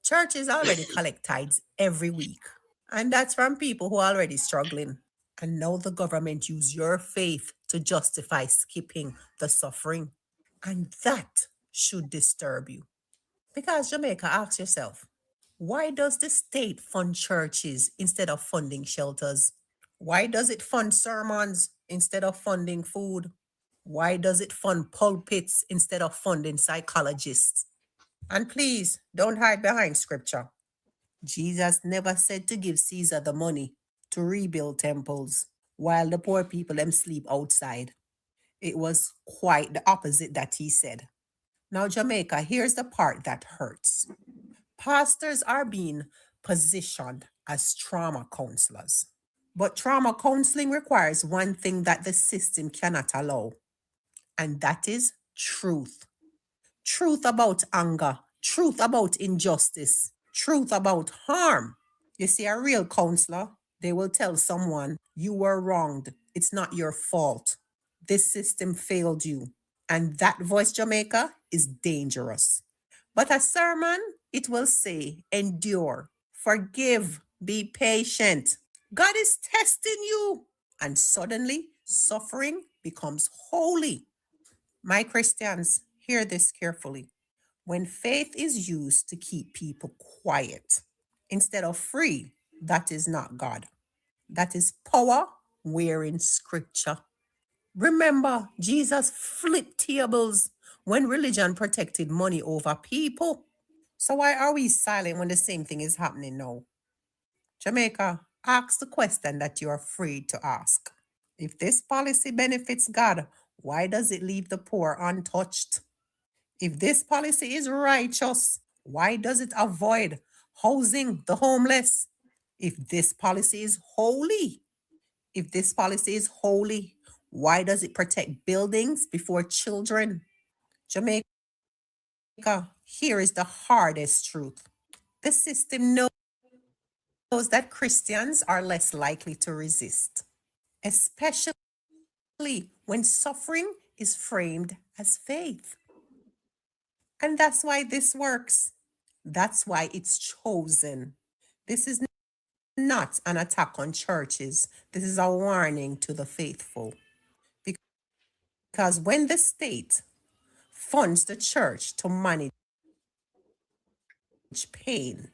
Churches already collect tithes every week. And that's from people who are already struggling. And now the government use your faith to justify skipping the suffering. And that should disturb you. Because Jamaica, ask yourself, why does the state fund churches instead of funding shelters? Why does it fund sermons instead of funding food? Why does it fund pulpits instead of funding psychologists? And please, don't hide behind scripture. Jesus never said to give Caesar the money to rebuild temples while the poor people them sleep outside. It was quite the opposite that he said. Now, Jamaica, here's the part that hurts. Pastors are being positioned as trauma counselors. But trauma counseling requires one thing that the system cannot allow, and that is truth. Truth about anger, truth about injustice, truth about harm. You see, a real counselor, they will tell someone, you were wronged. It's not your fault. This system failed you. And that voice, Jamaica, is dangerous. But a sermon, it will say, endure, forgive, be patient. God is testing you. And suddenly, suffering becomes holy. My Christians, hear this carefully. When faith is used to keep people quiet instead of free, that is not God. That is power wearing scripture. Remember, Jesus flipped tables when religion protected money over people. So why are we silent when the same thing is happening now? Jamaica, ask the question that you're afraid to ask. If this policy benefits God, why does it leave the poor untouched? If this policy is righteous, why does it avoid housing the homeless? If this policy is holy, why does it protect buildings before children? Jamaica, here is the hardest truth. The system knows that Christians are less likely to resist, especially when suffering is framed as faith. And that's why this works. That's why it's chosen. This is not an attack on churches. This is a warning to the faithful. Because when the state funds the church to manage pain,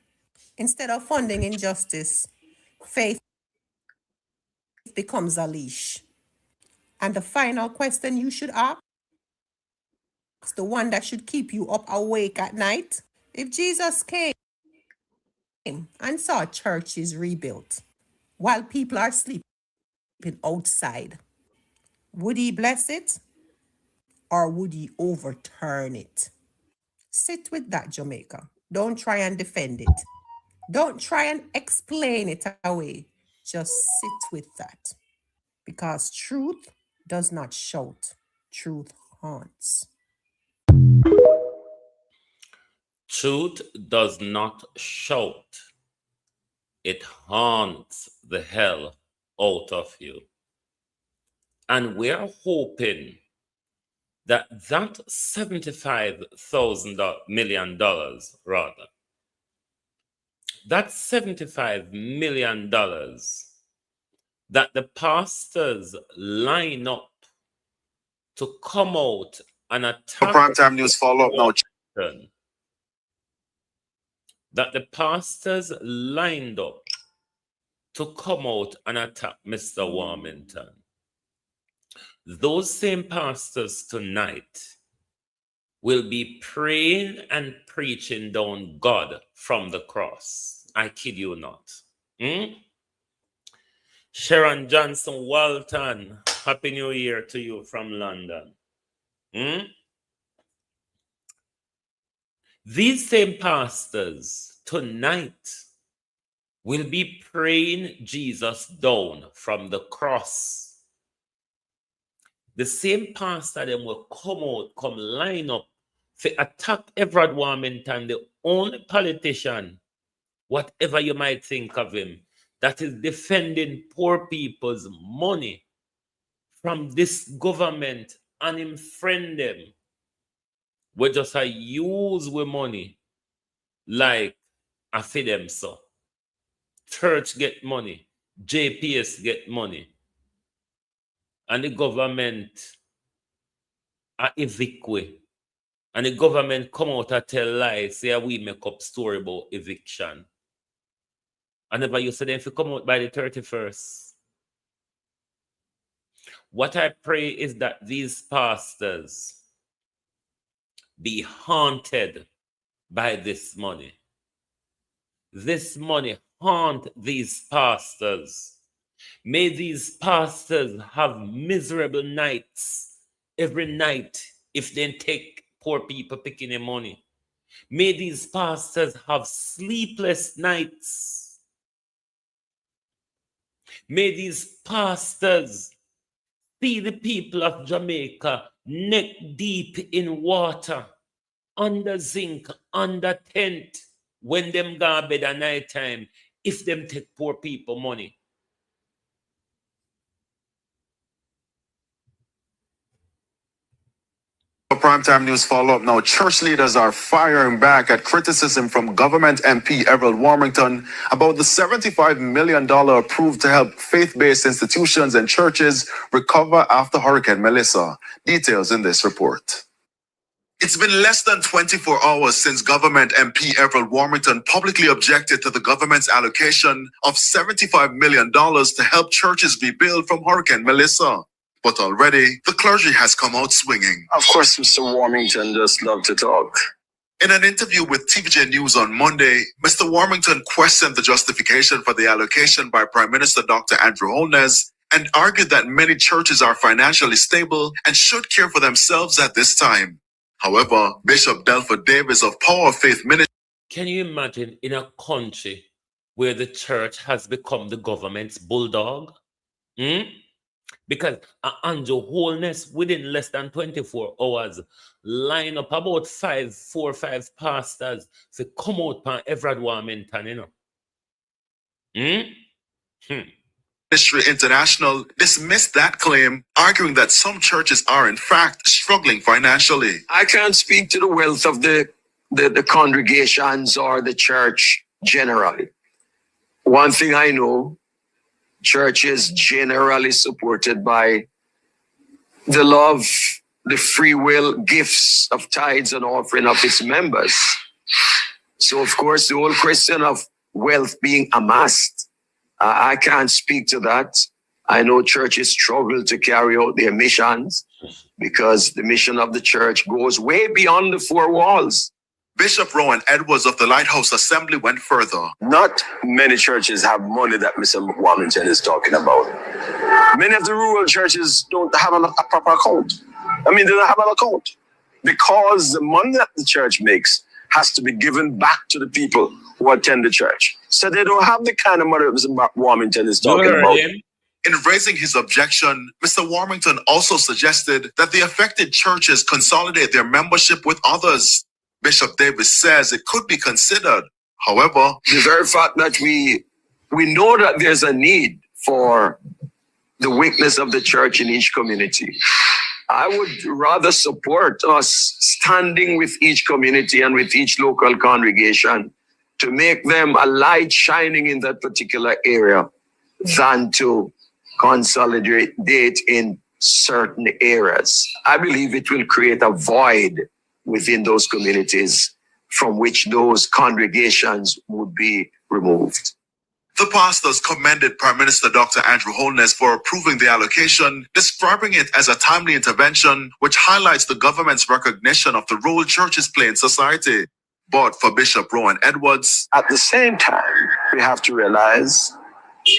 instead of funding injustice, faith becomes a leash. And the final question you should ask, the one that should keep you up awake at night, if Jesus came and saw churches rebuilt while people are sleeping outside, would he bless it or would he overturn it? Sit with that, Jamaica. Don't try and defend it. Don't try and explain it away. Just sit with that. Because truth does not shout, truth haunts. Truth does not shout, it haunts the hell out of you. And we're hoping that $75,000 million rather That's $75 million that the pastors line up to come out and attack. Primetime News follow-up now. That the pastors lined up to come out and attack Mr. Warmington. Those same pastors tonight will be praying and preaching down God from the cross. I kid you not. Sharon Johnson Walton, Happy New Year to you from London. These same pastors tonight will be praying Jesus down from the cross. The same pastor then will come line up to attack Everett Warmington, the only politician, whatever you might think of him, that is defending poor people's money from this government, and him friend them. We just use with money like I feed them so. Church get money, JPS get money, and the government are evict we. And the government come out and tell lies, say we make up story about eviction. I never used to them if you come out by the 31st. What I pray is that these pastors be haunted by this money. This money haunt these pastors. May these pastors have miserable nights every night if they take poor people picking their money. May these pastors have sleepless nights. May these pastors see the people of Jamaica neck deep in water, under zinc, under tent, when them go to bed at night time, if them take poor people money. Primetime News follow-up now. Church leaders are firing back at criticism from government MP Everett Warmington about the $75 million approved to help faith-based institutions and churches recover after Hurricane Melissa. Details in this report. It's been less than 24 hours since government MP Everett Warmington publicly objected to the government's allocation of $75 million to help churches rebuild from Hurricane Melissa. But already, the clergy has come out swinging. Of course, Mr. Warmington just loved to talk. In an interview with TVJ News on Monday, Mr. Warmington questioned the justification for the allocation by Prime Minister Dr. Andrew Holness and argued that many churches are financially stable and should care for themselves at this time. However, Bishop Delford Davis of Power of Faith Ministry... Can you imagine in a country where the church has become the government's bulldog? Because Andrew Holness, within less than 24 hours, line up about 4 or 5 pastors to come out from Everett Warmington, Ministry International dismissed that claim, arguing that some churches are in fact struggling financially. I can't speak to the wealth of the congregations or the church generally. One thing I know, church is generally supported by the love, the free will gifts of tithes and offering of its members. So, of course, the whole question of wealth being amassed, I can't speak to that. I know churches struggle to carry out their missions because the mission of the church goes way beyond the 4 walls. Bishop Rowan Edwards of the Lighthouse Assembly went further. Not many churches have money that Mr. Warmington is talking about. Many of the rural churches don't have a proper account. They don't have an account because the money that the church makes has to be given back to the people who attend the church. So they don't have the kind of money that Mr. Warmington is talking about. In raising his objection, Mr. Warmington also suggested that the affected churches consolidate their membership with others. Bishop Davis says it could be considered. However, the very fact that we know that there's a need for the weakness of the church in each community, I would rather support us standing with each community and with each local congregation to make them a light shining in that particular area than to consolidate in certain areas. I believe it will create a void within those communities from which those congregations would be removed. The pastors commended Prime Minister Dr. Andrew Holness for approving the allocation, describing it as a timely intervention which highlights the government's recognition of the role churches play in society. But for Bishop Rowan Edwards, at the same time, we have to realize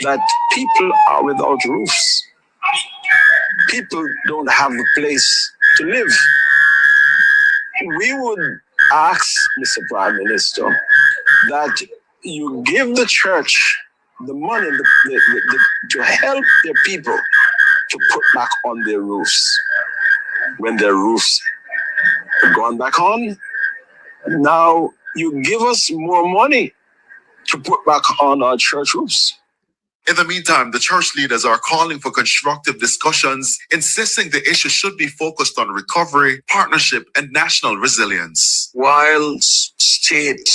that people are without roofs. People don't have a place to live. We would ask Mr. Prime Minister that you give the church the money to help their people to put back on their roofs. When their roofs are gone back on, now you give us more money to put back on our church roofs. In the meantime, the church leaders are calling for constructive discussions, insisting the issue should be focused on recovery, partnership, and national resilience. While state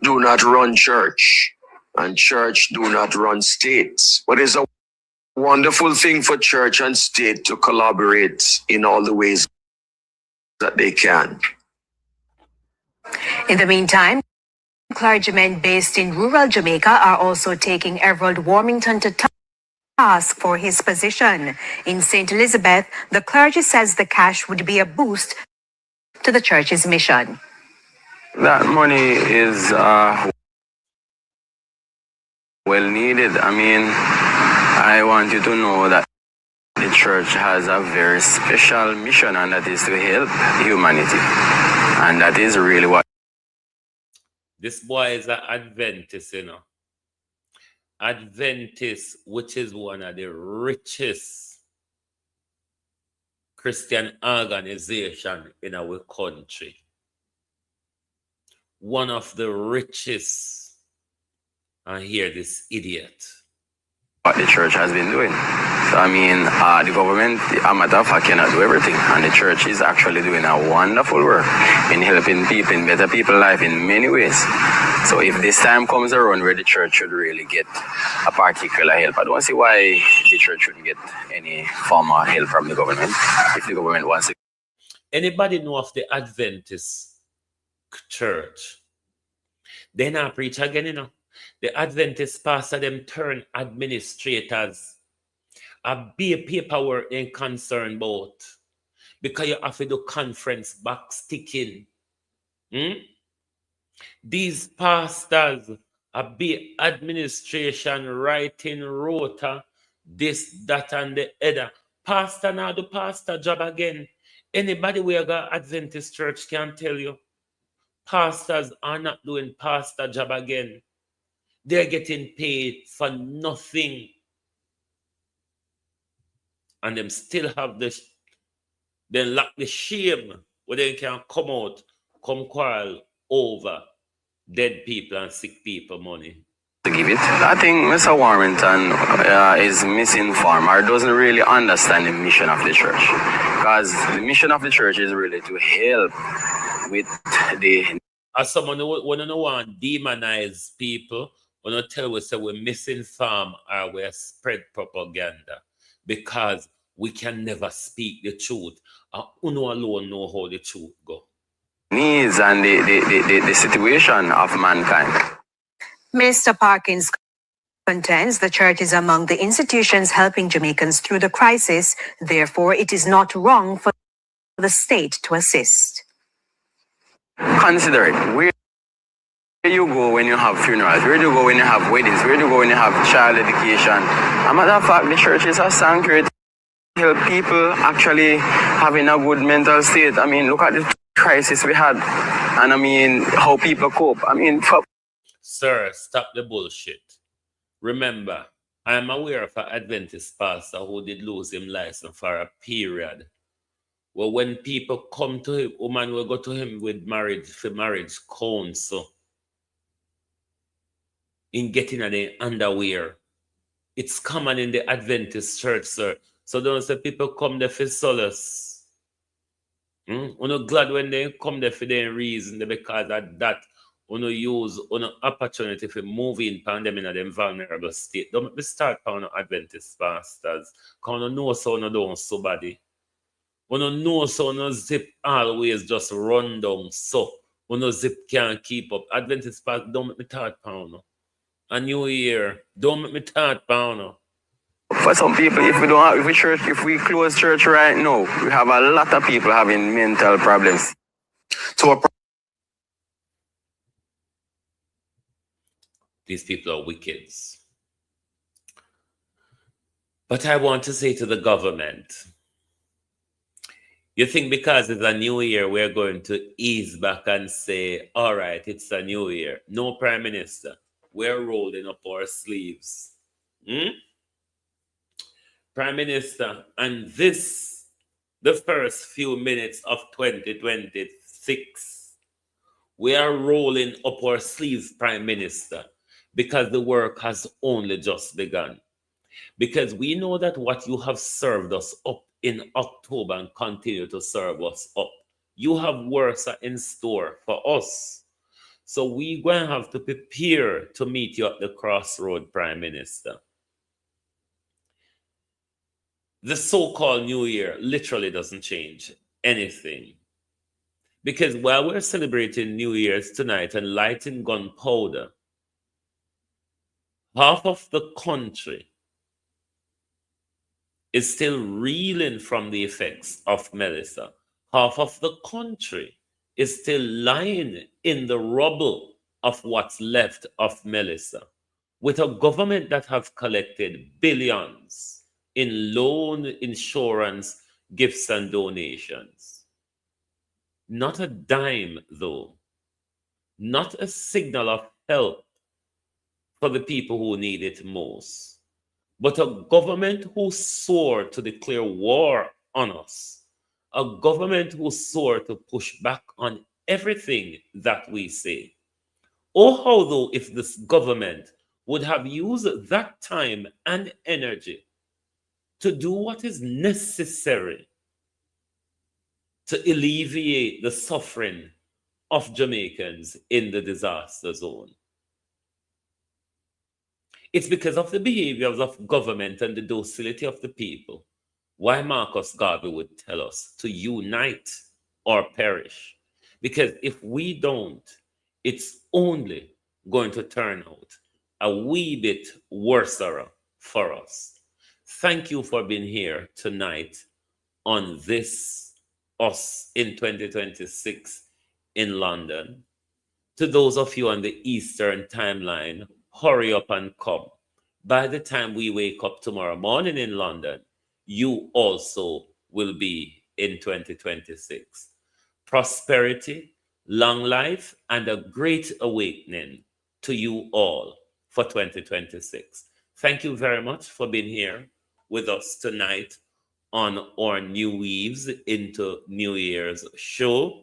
do not run church, and church do not run states, but it's a wonderful thing for church and state to collaborate in all the ways that they can. In the meantime, clergymen based in rural Jamaica are also taking Everald Warmington to task for his position. In St. Elizabeth, the clergy says the cash would be a boost to the church's mission. That money is well needed. I mean, I want you to know that the church has a very special mission, and that is to help humanity. And that is really what. This boy is an Adventist, you know. Adventist, which is one of the richest Christian organization in our country. One of the richest. And hear this idiot. What the church has been doing. So, I mean, the government, a matter of fact, cannot do everything. And the church is actually doing a wonderful work in helping people, in better people's life in many ways. So if this time comes around where the church should really get a particular help, I don't see why the church shouldn't get any form of help from the government if the government wants it. Anybody know of the Adventist church? They not preach again, you know. The Adventist pastor them turn administrators. A big paperwork they concerned about. Because you have to do conference back sticking. These pastors a big administration writing rota, this, that, and the other. Pastor now do pastor job again. Anybody who got Adventist church can tell you. Pastors are not doing pastor job again. They're getting paid for nothing. And them still have this, they lack the shame where they can come out, come quarrel over dead people and sick people money. To give it, I think Mr. Warmington is misinformed or doesn't really understand the mission of the church. Because the mission of the church is really to help with the... As someone who want to demonize people, we don't tell us that we're misinformed or we're spread propaganda because we can never speak the truth. Uno alone know how the truth go. Needs and the situation of mankind. Minister Parkins contends the church is among the institutions helping Jamaicans through the crisis. Therefore, it is not wrong for the state to assist. Consider it. Where you go when you have funerals? Where do you go when you have weddings? Where do you go when you have child education? As a matter of fact, the church is a sanctuary to help people actually having a good mental state. I mean, look at the crisis we had. And I mean, how people cope. I mean, Sir, stop the bullshit. Remember, I am aware of an Adventist pastor who did lose his license for a period. Well, when people come to him, woman will go to him with marriage counsel. In getting an underwear. It's common in the Adventist church, sir. So don't say people come there for solace. We're not glad when they come there for their reason because of that Uno use an opportunity for moving pandemic in them vulnerable state. Don't make me start on Adventist pastors. Because uno know so uno don't somebody. Uno know so uno zip always just run down so. Uno zip can't keep up. Adventist pastors don't make me start on. A new year. Don't make me start on. For some people, if we close church right now, we have a lot of people having mental problems. These people are wicked. But I want to say to the government, you think because it's a new year, we're going to ease back and say, all right, it's a new year. No, Prime Minister, we're rolling up our sleeves. Prime Minister, and this, the first few minutes of 2026, we are rolling up our sleeves, Prime Minister, because the work has only just begun. Because we know that what you have served us up in October and continue to serve us up, you have works in store for us. So we're going to have to prepare to meet you at the crossroad, Prime Minister. The so-called New Year literally doesn't change anything. Because while we're celebrating New Year's tonight and lighting gunpowder, half of the country is still reeling from the effects of Melissa. Half of the country is still lying in the rubble of what's left of Melissa, with a government that have collected billions in loan, insurance, gifts, and donations. Not a dime, though. Not a signal of help for the people who need it most. But a government who swore to declare war on us. A government who swore to push back on everything that we say. Oh, how though if this government would have used that time and energy to do what is necessary to alleviate the suffering of Jamaicans in the disaster zone. It's because of the behaviors of government and the docility of the people why Marcus Garvey would tell us to unite or perish. Because if we don't, it's only going to turn out a wee bit worse for us. Thank you for being here tonight on this Us in 2026 in London. To those of you on the Eastern timeline, hurry up and come. By the time we wake up tomorrow morning in London, you also will be in 2026. Prosperity, long life, and a great awakening to you all for 2026. Thank you very much for being here with us tonight on our New Weaves into New Year's show.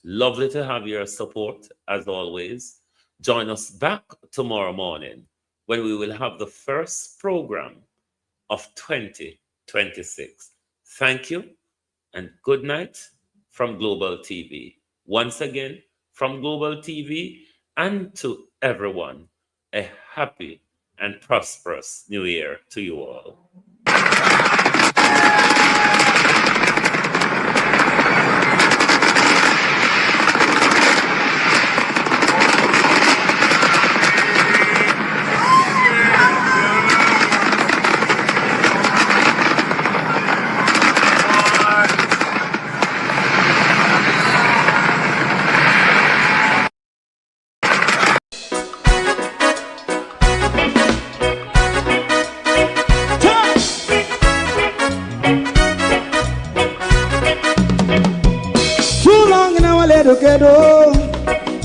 Lovely to have your support as always. Join us back tomorrow morning when we will have the first program of 2026. Thank you and good night from Global TV. Once again, from Global TV, and to everyone, a happy and prosperous New Year to you all.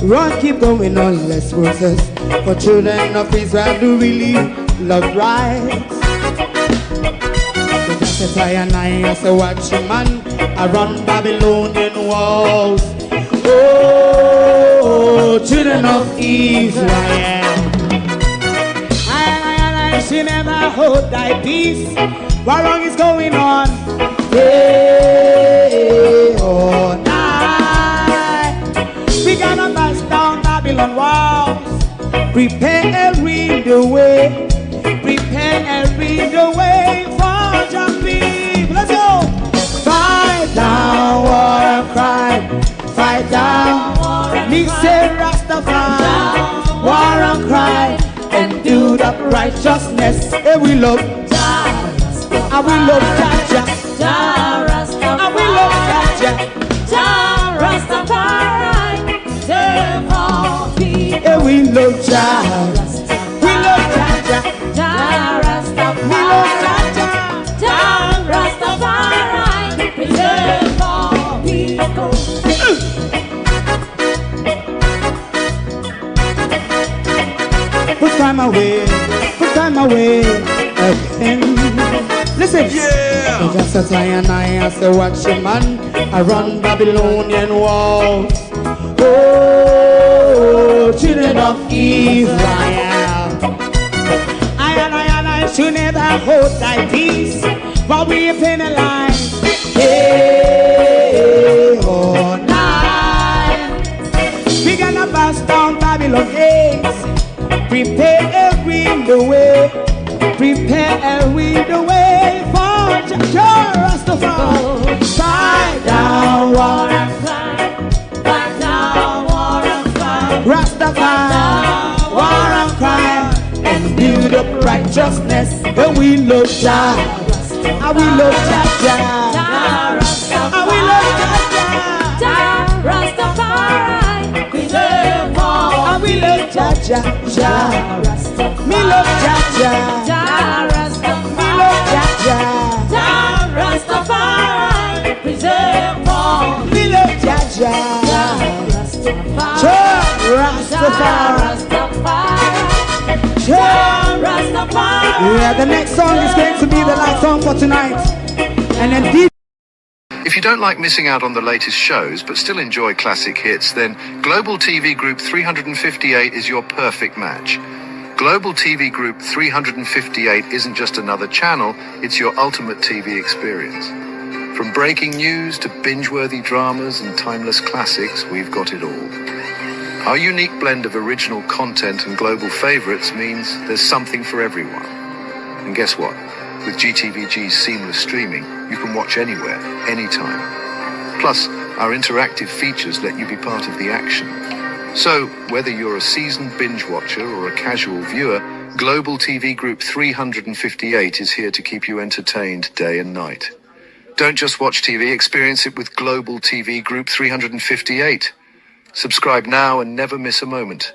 Run, keep going on, let's process. For children of Israel do really love rights. So just as I and I as a watchman around Babylonian walls. Oh, children of Israel, I should never hold thy peace. What wrong is going on? Hey, oh, night. We gonna bust down Babylon. preparing the way, preparing the way for your people. Let's go. Fight down war and crime, fight down. Me say Rastafari, war and crime, and do that righteousness. And we love Jah, and we love Jah, Jah Rastafari, and we love Jah, Jah Rastafari, save all people. And we love Jah, we love Jah, Jah Rastafari, we love Jah, Jah Rastafari, save all people. Put time away again. Listen, yeah. So just as I and I as a watching man, I run Babylonian walls. Oh, children of Israel, I should never hold thy peace while we are penalized. Hey, oh, night. We gonna bust down Babylon gates. Preparing the way, preparing the way for Jah Rastafari. Fight down war and crime, fight down war and crime, Rastafari, war and crime, and build up righteousness. And we love Jah, and we love Jah, and we love Jah, Rastafari, preserve all, and we love Jah, Jah, me love Jah, Jah Rastafari, me love Jah, Jah Rastafari, preserve all, me love Jah, Jah Rastafari, Jah Rastafari. Yeah, the next song is going to be the last song for tonight, and then. If you don't like missing out on the latest shows but still enjoy classic hits, then Global TV Group 358 is your perfect match. Global TV Group 358 isn't just another channel, it's your ultimate TV experience. From breaking news to binge-worthy dramas and timeless classics, we've got it all. Our unique blend of original content and global favorites means there's something for everyone. And guess what? With GTVG's seamless streaming, you can watch anywhere, anytime. Plus, our interactive features let you be part of the action. So, whether you're a seasoned binge watcher or a casual viewer, Global TV Group 358 is here to keep you entertained day and night. Don't just watch TV, experience it with Global TV Group 358. Subscribe now and never miss a moment.